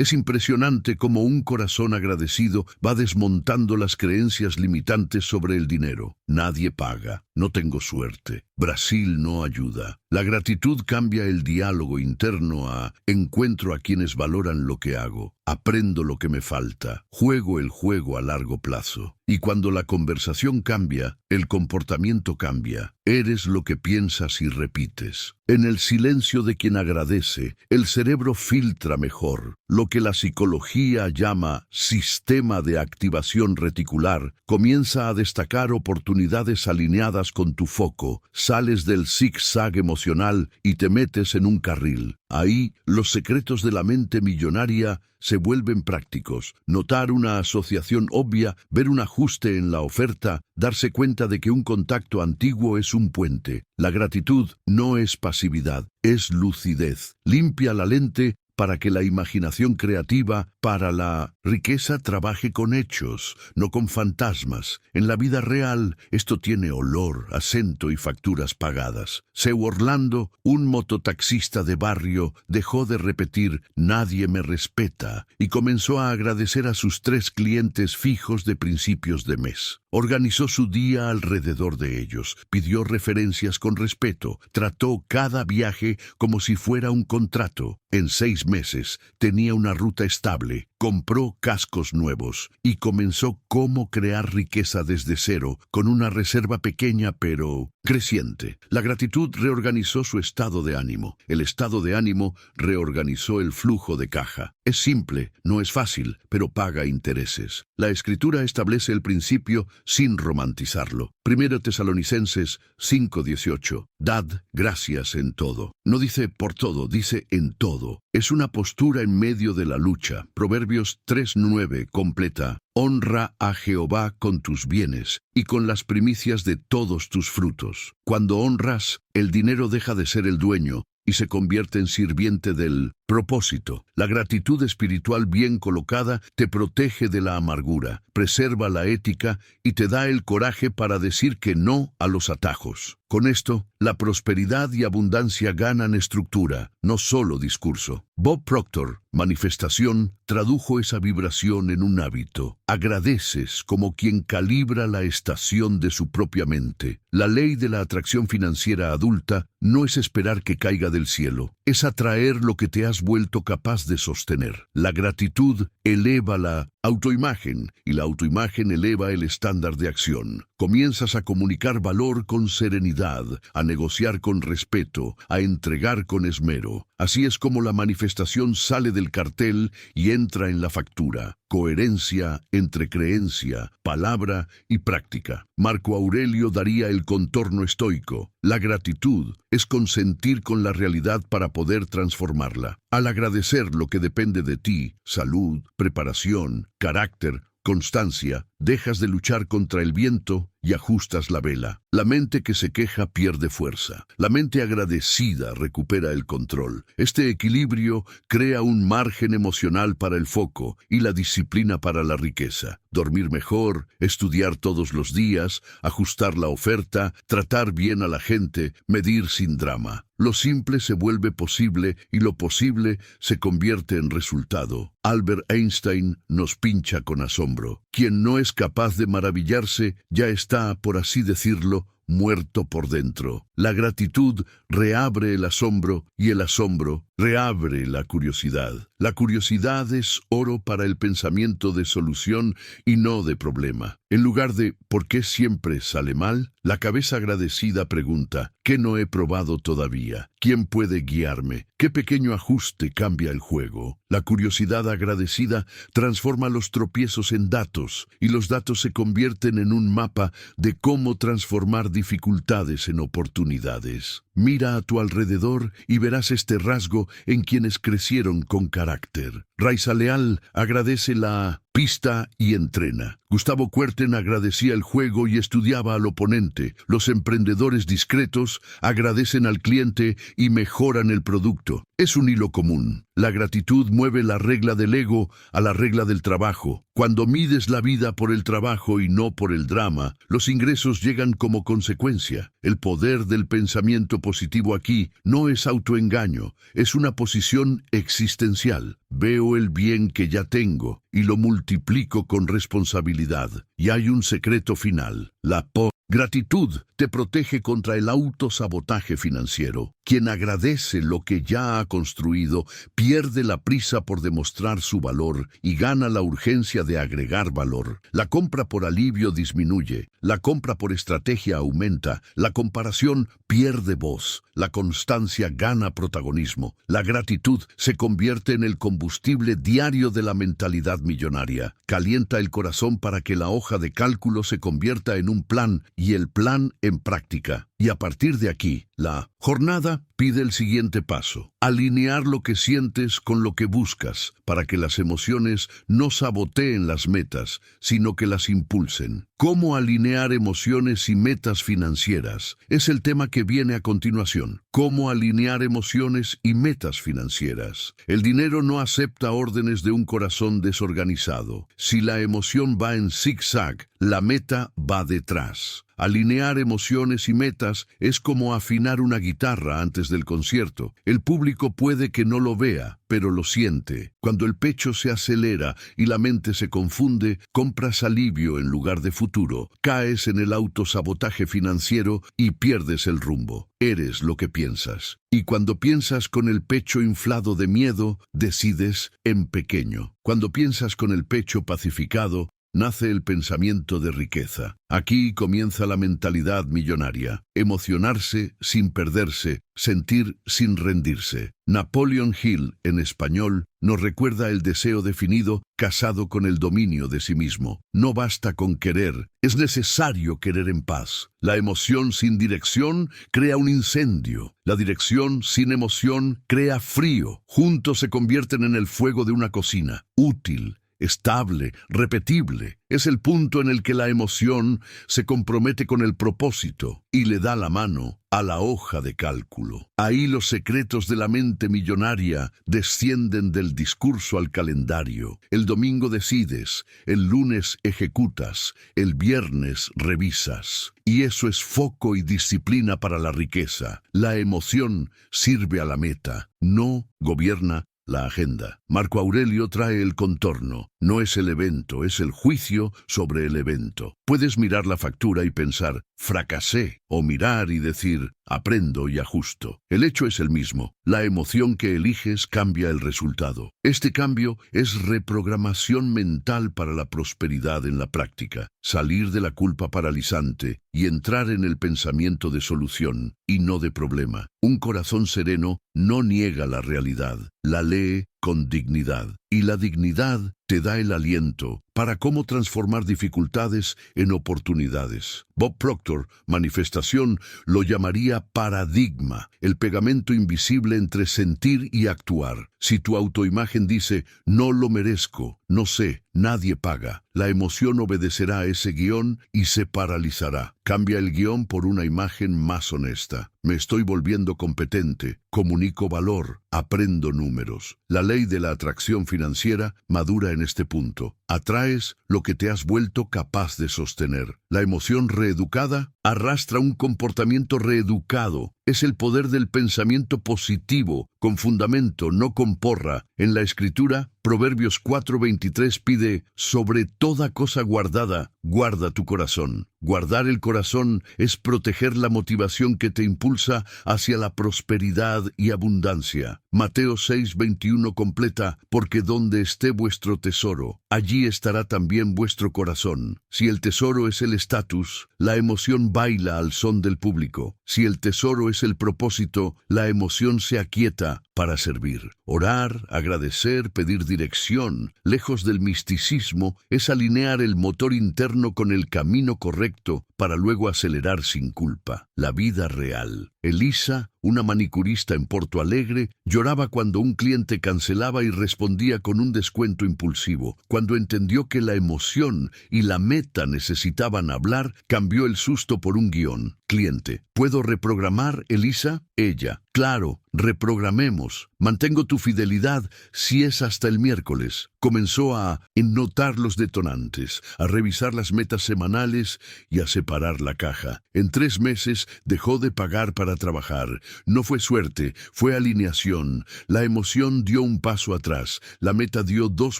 Es impresionante cómo un corazón agradecido va desmontando las creencias limitantes sobre el dinero. Nadie paga. No tengo suerte. Brasil no ayuda. La gratitud cambia el diálogo interno a encuentro a quienes valoran lo que hago, aprendo lo que me falta, juego el juego a largo plazo. Y cuando la conversación cambia, el comportamiento cambia. Eres lo que piensas y repites. En el silencio de quien agradece, el cerebro filtra mejor. Lo que la psicología llama sistema de activación reticular comienza a destacar oportunidades alineadas con tu foco. Sales del zigzag emocional y te metes en un carril. Ahí, los secretos de la mente millonaria se vuelven prácticos. Notar una asociación obvia, ver un ajuste en la oferta, darse cuenta de que un contacto antiguo es un puente. La gratitud no es pasividad, es lucidez. Limpia la lente para que la imaginación creativa para la riqueza trabaje con hechos, no con fantasmas. En la vida real, esto tiene olor, acento y facturas pagadas. Seu Orlando, un mototaxista de barrio, dejó de repetir «nadie me respeta» y comenzó a agradecer a sus 3 clientes fijos de principios de mes. Organizó su día alrededor de ellos, pidió referencias con respeto, trató cada viaje como si fuera un contrato. En 6 meses tenía una ruta estable, compró cascos nuevos y comenzó cómo crear riqueza desde cero, con una reserva pequeña pero creciente. La gratitud reorganizó su estado de ánimo. El estado de ánimo reorganizó el flujo de caja. Es simple, no es fácil, pero paga intereses. La Escritura establece el principio sin romantizarlo. 1 Tesalonicenses 5:18. Dad gracias en todo. No dice por todo, dice en todo. Es una postura en medio de la lucha. Proverbios 3:9 completa. Honra a Jehová con tus bienes y con las primicias de todos tus frutos. Cuando honras, el dinero deja de ser el dueño y se convierte en sirviente del propósito. La gratitud espiritual bien colocada te protege de la amargura, preserva la ética y te da el coraje para decir que no a los atajos. Con esto, la prosperidad y abundancia ganan estructura, no solo discurso. Bob Proctor, Manifestación, tradujo esa vibración en un hábito. Agradeces como quien calibra la estación de su propia mente. La ley de la atracción financiera adulta no es esperar que caiga del cielo, es atraer lo que te has vuelto capaz de sostener. La gratitud eleva la autoimagen y la autoimagen eleva el estándar de acción. Comienzas a comunicar valor con serenidad, a negociar con respeto, a entregar con esmero. Así es como la manifestación sale del cartel y entra en la factura. Coherencia entre creencia, palabra y práctica. Marco Aurelio daría el contorno estoico. La gratitud es consentir con la realidad para poder transformarla. Al agradecer lo que depende de ti, salud, preparación, carácter, constancia, dejas de luchar contra el viento y ajustas la vela. La mente que se queja pierde fuerza. La mente agradecida recupera el control. Este equilibrio crea un margen emocional para el foco y la disciplina para la riqueza. Dormir mejor, estudiar todos los días, ajustar la oferta, tratar bien a la gente, medir sin drama. Lo simple se vuelve posible y lo posible se convierte en resultado. Albert Einstein nos pincha con asombro. Quien no es capaz de maravillarse ya está, por así decirlo, muerto por dentro. La gratitud reabre el asombro y el asombro reabre la curiosidad. La curiosidad es oro para el pensamiento de solución y no de problema. En lugar de ¿por qué siempre sale mal?, la cabeza agradecida pregunta ¿qué no he probado todavía? ¿Quién puede guiarme? ¿Qué pequeño ajuste cambia el juego? La curiosidad agradecida transforma los tropiezos en datos y los datos se convierten en un mapa de cómo transformar dificultades en oportunidades. Mira a tu alrededor y verás este rasgo en quienes crecieron con carácter. Raiza Leal agradece la pista y entrena. Gustavo Kuerten agradecía el juego y estudiaba al oponente. Los emprendedores discretos agradecen al cliente y mejoran el producto. Es un hilo común. La gratitud mueve la regla del ego a la regla del trabajo. Cuando mides la vida por el trabajo y no por el drama, los ingresos llegan como consecuencia. El poder del pensamiento positivo aquí no es autoengaño, es una posición existencial. Veo el bien que ya tengo y lo multiplico con responsabilidad. Y hay un secreto final. La gratitud te protege contra el autosabotaje financiero. Quien agradece lo que ya ha construido pierde la prisa por demostrar su valor y gana la urgencia de agregar valor. La compra por alivio disminuye, la compra por estrategia aumenta, la comparación pierde voz, la constancia gana protagonismo. La gratitud se convierte en el combustible diario de la mentalidad millonaria. Calienta el corazón para que la hoja de cálculo se convierta en un plan y el plan en práctica. Y a partir de aquí, la jornada pide el siguiente paso: alinear lo que sientes con lo que buscas, para que las emociones no saboteen las metas, sino que las impulsen. ¿Cómo alinear emociones y metas financieras? Es el tema que viene a continuación. ¿Cómo alinear emociones y metas financieras? El dinero no acepta órdenes de un corazón desorganizado. Si la emoción va en zigzag, la meta va detrás. Alinear emociones y metas es como afinar una guitarra antes del concierto. El público puede que no lo vea, pero lo siente. Cuando el pecho se acelera y la mente se confunde, compras alivio en lugar de futuro. Caes en el autosabotaje financiero y pierdes el rumbo. Eres lo que piensas. Y cuando piensas con el pecho inflado de miedo, decides en pequeño. Cuando piensas con el pecho pacificado, nace el pensamiento de riqueza. Aquí comienza la mentalidad millonaria. Emocionarse sin perderse, sentir sin rendirse. Napoleon Hill, en español, nos recuerda el deseo definido casado con el dominio de sí mismo. No basta con querer, es necesario querer en paz. La emoción sin dirección crea un incendio. La dirección sin emoción crea frío. Juntos se convierten en el fuego de una cocina. Útil, estable, repetible. Es el punto en el que la emoción se compromete con el propósito y le da la mano a la hoja de cálculo. Ahí los secretos de la mente millonaria descienden del discurso al calendario. El domingo decides, el lunes ejecutas, el viernes revisas. Y eso es foco y disciplina para la riqueza. La emoción sirve a la meta, no gobierna la agenda. Marco Aurelio trae el contorno. No es el evento, es el juicio sobre el evento. Puedes mirar la factura y pensar, fracasé, o mirar y decir, aprendo y ajusto. El hecho es el mismo. La emoción que eliges cambia el resultado. Este cambio es reprogramación mental para la prosperidad en la práctica. Salir de la culpa paralizante y entrar en el pensamiento de solución y no de problema. Un corazón sereno no niega la realidad, la lee con dignidad. Y la dignidad te da el aliento para cómo transformar dificultades en oportunidades. Bob Proctor, Manifestación, lo llamaría paradigma, el pegamento invisible entre sentir y actuar. Si tu autoimagen dice, no lo merezco, no sé, nadie paga, la emoción obedecerá a ese guión y se paralizará. Cambia el guión por una imagen más honesta. Me estoy volviendo competente, comunico valor, aprendo números. La ley de la atracción financiera madura en este punto. Atraes lo que te has vuelto capaz de sostener. La emoción reeducada arrastra un comportamiento reeducado. Es el poder del pensamiento positivo, con fundamento, no con porra. En la Escritura, Proverbios 4:23 pide, sobre toda cosa guardada, guarda tu corazón. Guardar el corazón es proteger la motivación que te impulsa hacia la prosperidad y abundancia. Mateo 6:21 completa, porque donde esté vuestro tesoro, allí estará también vuestro corazón. Si el tesoro es el estatus, la emoción baila al son del público. Si el tesoro es el propósito, la emoción se aquieta para servir. Orar, agradecer, pedir dirección, lejos del misticismo, es alinear el motor interno con el camino correcto para luego acelerar sin culpa. La vida real. Elisa, una manicurista en Porto Alegre, lloraba cuando un cliente cancelaba y respondía con un descuento impulsivo. Cuando entendió que la emoción y la meta necesitaban hablar, cambió el susto por un guión. Cliente, ¿puedo reprogramar, Elisa? Ella, claro, reprogramemos. Mantengo tu fidelidad si es hasta el miércoles. Comenzó a notar los detonantes, a revisar las metas semanales y a separar parar la caja. En 3 meses dejó de pagar para trabajar. No fue suerte, fue alineación. La emoción dio un paso atrás, la meta dio 2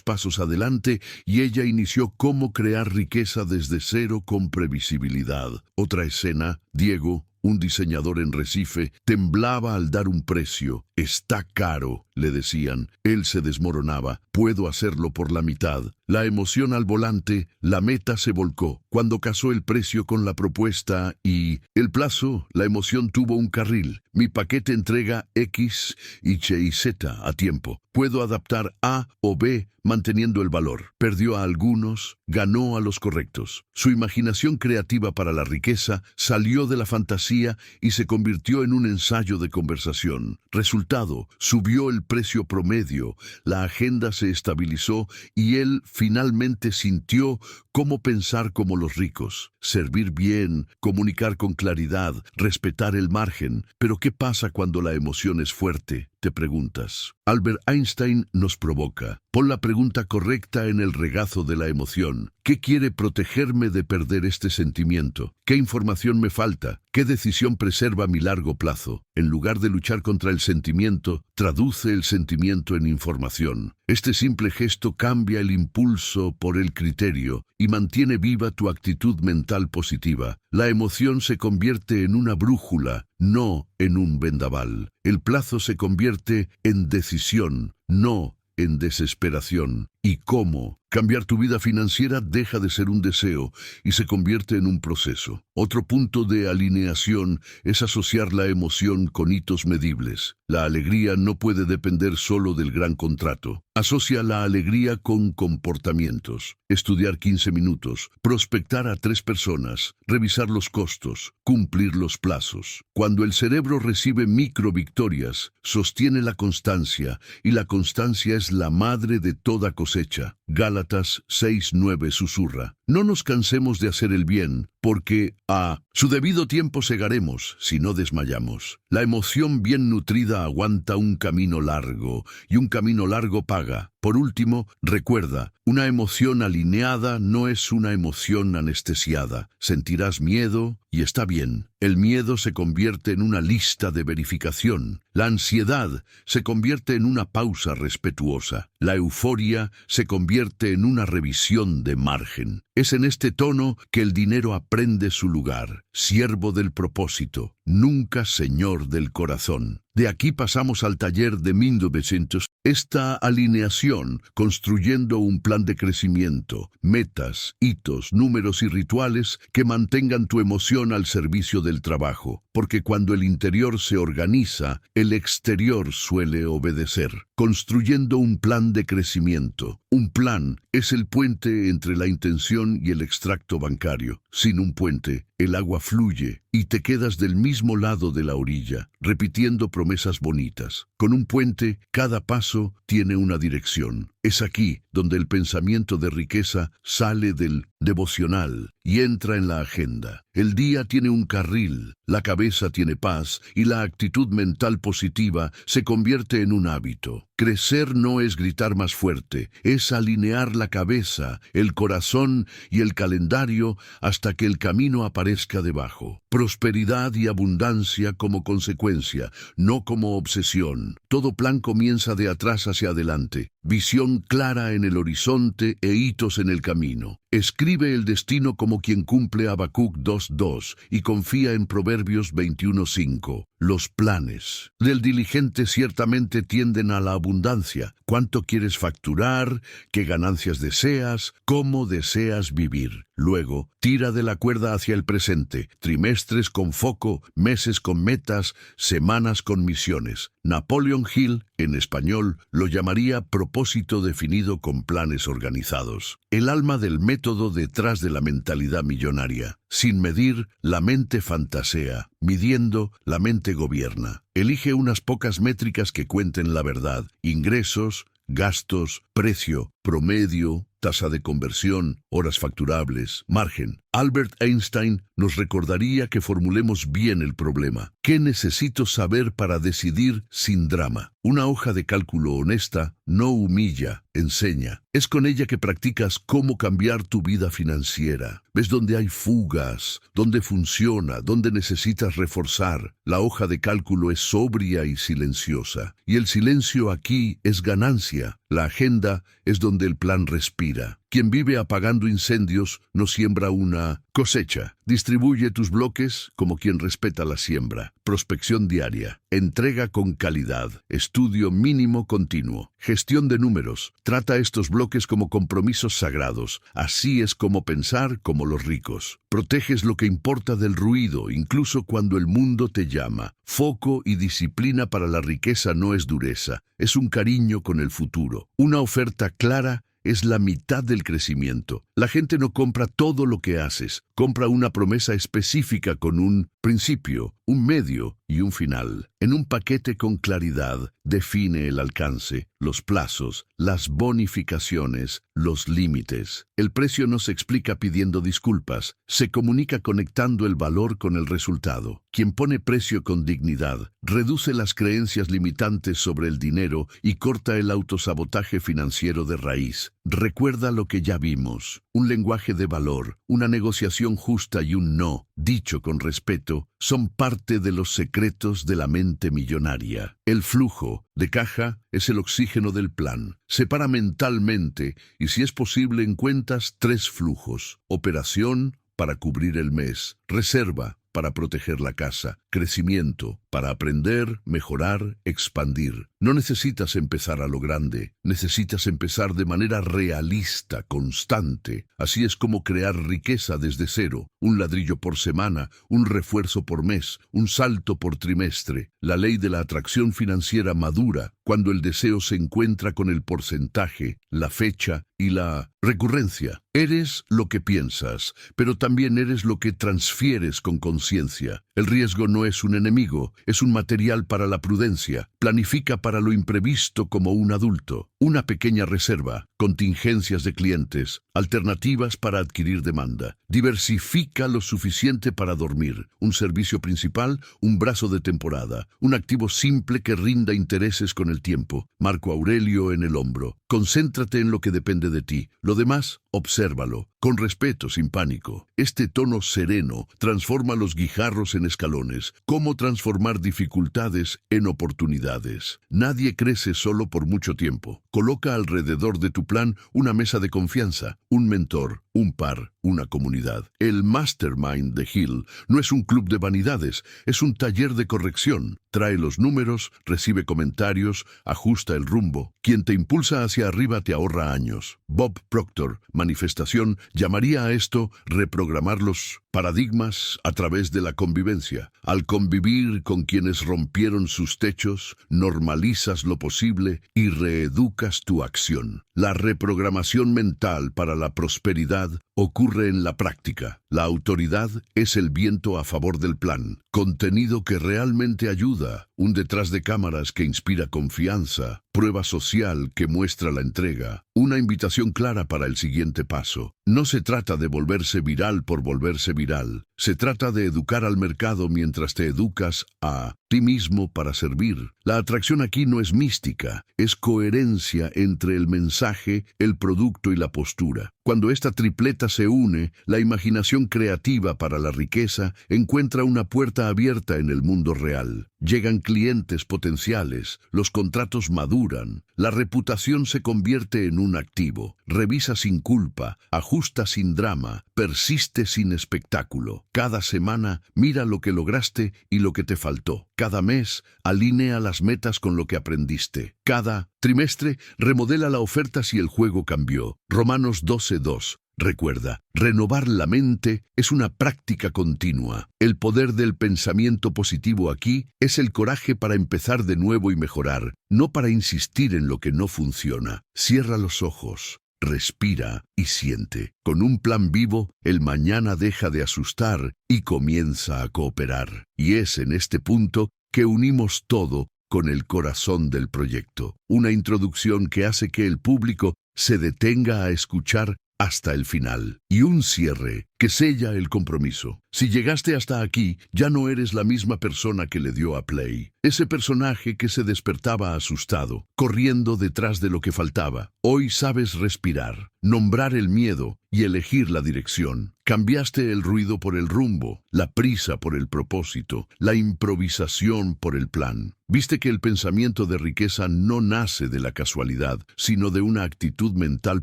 pasos adelante y ella inició cómo crear riqueza desde cero con previsibilidad. Otra escena, Diego, un diseñador en Recife, temblaba al dar un precio. «Está caro», le decían. Él se desmoronaba. «Puedo hacerlo por la mitad». La emoción al volante, la meta se volcó. Cuando casó el precio con la propuesta y el plazo, la emoción tuvo un carril. «Mi paquete entrega X, Y y Z a tiempo. Puedo adaptar A o B manteniendo el valor». Perdió a algunos, ganó a los correctos. Su imaginación creativa para la riqueza salió de la fantasía y se convirtió en un ensayo de conversación. Resultado, subió el precio promedio, la agenda se estabilizó y él finalmente sintió cómo pensar como los ricos, servir bien, comunicar con claridad, respetar el margen. Pero ¿qué pasa cuando la emoción es fuerte?, te preguntas. Albert Einstein nos provoca. Pon la pregunta correcta en el regazo de la emoción. ¿Qué quiere protegerme de perder este sentimiento? ¿Qué información me falta? ¿Qué decisión preserva mi largo plazo? En lugar de luchar contra el sentimiento, traduce el sentimiento en información. Este simple gesto cambia el impulso por el criterio y mantiene viva tu actitud mental positiva. La emoción se convierte en una brújula, no en un vendaval. El plazo se convierte en decisión, no en desesperación. ¿Y cómo? Cambiar tu vida financiera deja de ser un deseo y se convierte en un proceso. Otro punto de alineación es asociar la emoción con hitos medibles. La alegría no puede depender solo del gran contrato. Asocia la alegría con comportamientos. Estudiar 15 minutos, prospectar a 3 personas, revisar los costos, cumplir los plazos. Cuando el cerebro recibe micro victorias, sostiene la constancia y la constancia es la madre de toda cosecha. Gálatas 6:9 susurra: «No nos cansemos de hacer el bien, porque a su debido tiempo segaremos si no desmayamos». La emoción bien nutrida aguanta un camino largo, y un camino largo paga. Por último, recuerda, una emoción alineada no es una emoción anestesiada. Sentirás miedo y está bien. El miedo se convierte en una lista de verificación. La ansiedad se convierte en una pausa respetuosa. La euforia se convierte en una revisión de margen. Es en este tono que el dinero aprende su lugar. Siervo del propósito, nunca señor del corazón. De aquí pasamos al taller de 1900. Esta alineación, construyendo un plan de crecimiento, metas, hitos, números y rituales que mantengan tu emoción al servicio del trabajo. Porque cuando el interior se organiza, el exterior suele obedecer. Construyendo un plan de crecimiento. Un plan es el puente entre la intención y el extracto bancario. Sin un puente, el agua fluye y te quedas del mismo lado de la orilla, repitiendo promesas bonitas. Con un puente, cada paso tiene una dirección. Es aquí donde el pensamiento de riqueza sale del devocional y entra en la agenda. El día tiene un carril, la cabeza tiene paz y la actitud mental positiva se convierte en un hábito. Crecer no es gritar más fuerte, es alinear la cabeza, el corazón y el calendario hasta que el camino aparezca debajo. Prosperidad y abundancia como consecuencia, no como obsesión. Todo plan comienza de atrás hacia adelante. Visión clara en el horizonte e hitos en el camino. Escribe el destino como quien cumple Habacuc 2:2 y confía en Proverbios 21:5. Los planes del diligente ciertamente tienden a la abundancia. ¿Cuánto quieres facturar? ¿Qué ganancias deseas? ¿Cómo deseas vivir? Luego, tira de la cuerda hacia el presente. Trimestres con foco, meses con metas, semanas con misiones. Napoleon Hill, en español, lo llamaría propósito definido con planes organizados. El alma del método detrás de la mentalidad millonaria. Sin medir, la mente fantasea. Midiendo, la mente gobierna. Elige unas pocas métricas que cuenten la verdad. Ingresos, gastos, precio, promedio, tasa de conversión, horas facturables, margen. Albert Einstein nos recordaría que formulemos bien el problema. ¿Qué necesito saber para decidir sin drama? Una hoja de cálculo honesta no humilla, enseña. Es con ella que practicas cómo cambiar tu vida financiera. Ves dónde hay fugas, dónde funciona, dónde necesitas reforzar. La hoja de cálculo es sobria y silenciosa. Y el silencio aquí es ganancia. La agenda es donde el plan respira. Quien vive apagando incendios no siembra una cosecha. Distribuye tus bloques como quien respeta la siembra. Prospección diaria. Entrega con calidad. Estudio mínimo continuo. Gestión de números. Trata estos bloques como compromisos sagrados. Así es como pensar como los ricos. Proteges lo que importa del ruido, incluso cuando el mundo te llama. Foco y disciplina para la riqueza no es dureza. Es un cariño con el futuro. Una oferta clara es la mitad del crecimiento. La gente no compra todo lo que haces, compra una promesa específica con un principio, un medio y un final. En un paquete con claridad, define el alcance, los plazos, las bonificaciones, los límites. El precio no se explica pidiendo disculpas, se comunica conectando el valor con el resultado. Quien pone precio con dignidad, reduce las creencias limitantes sobre el dinero y corta el autosabotaje financiero de raíz. Recuerda lo que ya vimos. Un lenguaje de valor, una negociación justa y un no, dicho con respeto, son parte de los secretos de la mente millonaria. El flujo de caja es el oxígeno del plan. Separa mentalmente y, si es posible, en cuentas 3 flujos. Operación para cubrir el mes. Reserva para proteger la casa. Crecimiento para aprender, mejorar, expandir. No necesitas empezar a lo grande. Necesitas empezar de manera realista, constante. Así es como crear riqueza desde cero. Un ladrillo por semana, un refuerzo por mes, un salto por trimestre. La ley de la atracción financiera madura cuando el deseo se encuentra con el porcentaje, la fecha y la recurrencia. Eres lo que piensas, pero también eres lo que transfieres con conciencia. El riesgo no es un enemigo, es un material para la prudencia. Planifica para lo imprevisto como un adulto. Una pequeña reserva, contingencias de clientes, alternativas para adquirir demanda. Diversifica lo suficiente para dormir. Un servicio principal, un brazo de temporada. Un activo simple que rinda intereses con el tiempo. Marco Aurelio en el hombro. Concéntrate en lo que depende de ti. Lo demás, obsérvalo. Con respeto, sin pánico. Este tono sereno transforma los guijarros en escalones. Cómo transformar dificultades en oportunidades. Nadie crece solo por mucho tiempo. Coloca alrededor de tu plan una mesa de confianza, un mentor, un par, una comunidad. El Mastermind de Hill no es un club de vanidades, es un taller de corrección. Trae los números, recibe comentarios, ajusta el rumbo. Quien te impulsa hacia arriba te ahorra años. Bob Proctor, Manifestación, llamaría a esto reprogramar los paradigmas a través de la convivencia. Al convivir con quienes rompieron sus techos, normalizas lo posible y reeducas tu acción. La reprogramación mental para la prosperidad ocurre en la práctica. La autoridad es el viento a favor del plan. Contenido que realmente ayuda. Un detrás de cámaras que inspira confianza. Prueba social que muestra la entrega. Una invitación clara para el siguiente paso. No se trata de volverse viral por volverse viral. Se trata de educar al mercado mientras te educas a ti mismo para servir. La atracción aquí no es mística, es coherencia entre el mensaje, el producto y la postura. Cuando esta tripleta se une, la imaginación creativa para la riqueza encuentra una puerta abierta en el mundo real. Llegan clientes potenciales, los contratos maduran, la reputación se convierte en un activo. Revisa sin culpa, ajusta sin drama, persiste sin espectáculo. Cada semana mira lo que lograste y lo que te faltó. Cada mes alinea las metas con lo que aprendiste. Cada trimestre remodela la oferta si el juego cambió. Romanos 12:2. Recuerda, renovar la mente es una práctica continua. El poder del pensamiento positivo aquí es el coraje para empezar de nuevo y mejorar, no para insistir en lo que no funciona. Cierra los ojos, respira y siente. Con un plan vivo, el mañana deja de asustar y comienza a cooperar. Y es en este punto que unimos todo con el corazón del proyecto. Una introducción que hace que el público se detenga a escuchar hasta el final. Y un cierre que sella el compromiso. Si llegaste hasta aquí, ya no eres la misma persona que le dio a play. Ese personaje que se despertaba asustado, corriendo detrás de lo que faltaba. Hoy sabes respirar, nombrar el miedo y elegir la dirección. Cambiaste el ruido por el rumbo, la prisa por el propósito, la improvisación por el plan. Viste que el pensamiento de riqueza no nace de la casualidad, sino de una actitud mental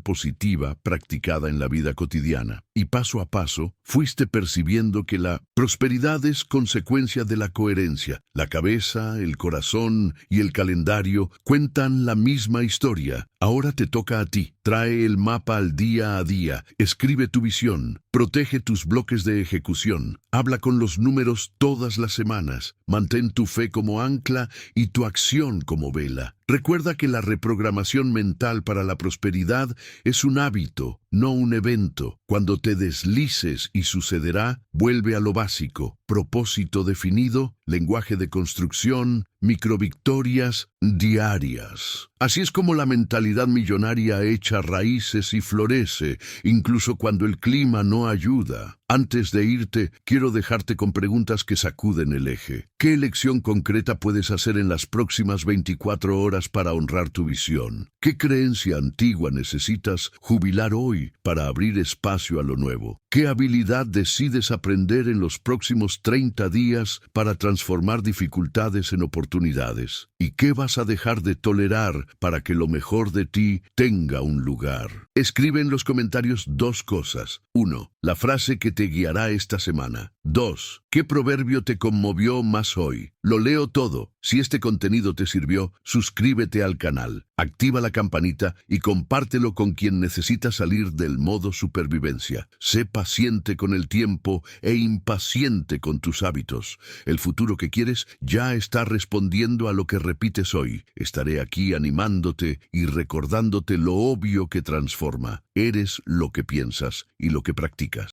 positiva practicada en la vida cotidiana. Y paso a paso, fuiste percibiendo que la prosperidad es consecuencia de la coherencia. La cabeza, el corazón y el calendario cuentan la misma historia. Ahora te toca a ti. Trae el mapa al día a día. Escribe tu visión. Protege tus bloques de ejecución. Habla con los números todas las semanas. Mantén tu fe como ancla y tu acción como vela. Recuerda que la reprogramación mental para la prosperidad es un hábito, no un evento. Cuando te deslices y sucederá, vuelve a lo básico. Propósito definido, lenguaje de construcción, microvictorias diarias. Así es como la mentalidad millonaria echa raíces y florece, incluso cuando el clima no ayuda. Antes de irte, quiero dejarte con preguntas que sacuden el eje. ¿Qué elección concreta puedes hacer en las próximas 24 horas para honrar tu visión? ¿Qué creencia antigua necesitas jubilar hoy para abrir espacio a lo nuevo? ¿Qué habilidad decides aprender en los próximos 30 días para transformar dificultades en oportunidades? ¿Y qué vas a dejar de tolerar para que lo mejor de ti tenga un lugar? Escribe en los comentarios 2 cosas. 1. La frase que te guiará esta semana. 2. ¿Qué proverbio te conmovió más hoy? Lo leo todo. Si este contenido te sirvió, suscríbete al canal, activa la campanita y compártelo con quien necesita salir del modo supervivencia. Sé paciente con el tiempo e impaciente con tus hábitos. El futuro que quieres ya está respondiendo a lo que repites hoy. Estaré aquí animándote y recordándote lo obvio que transforma. Eres lo que piensas y lo que practicas.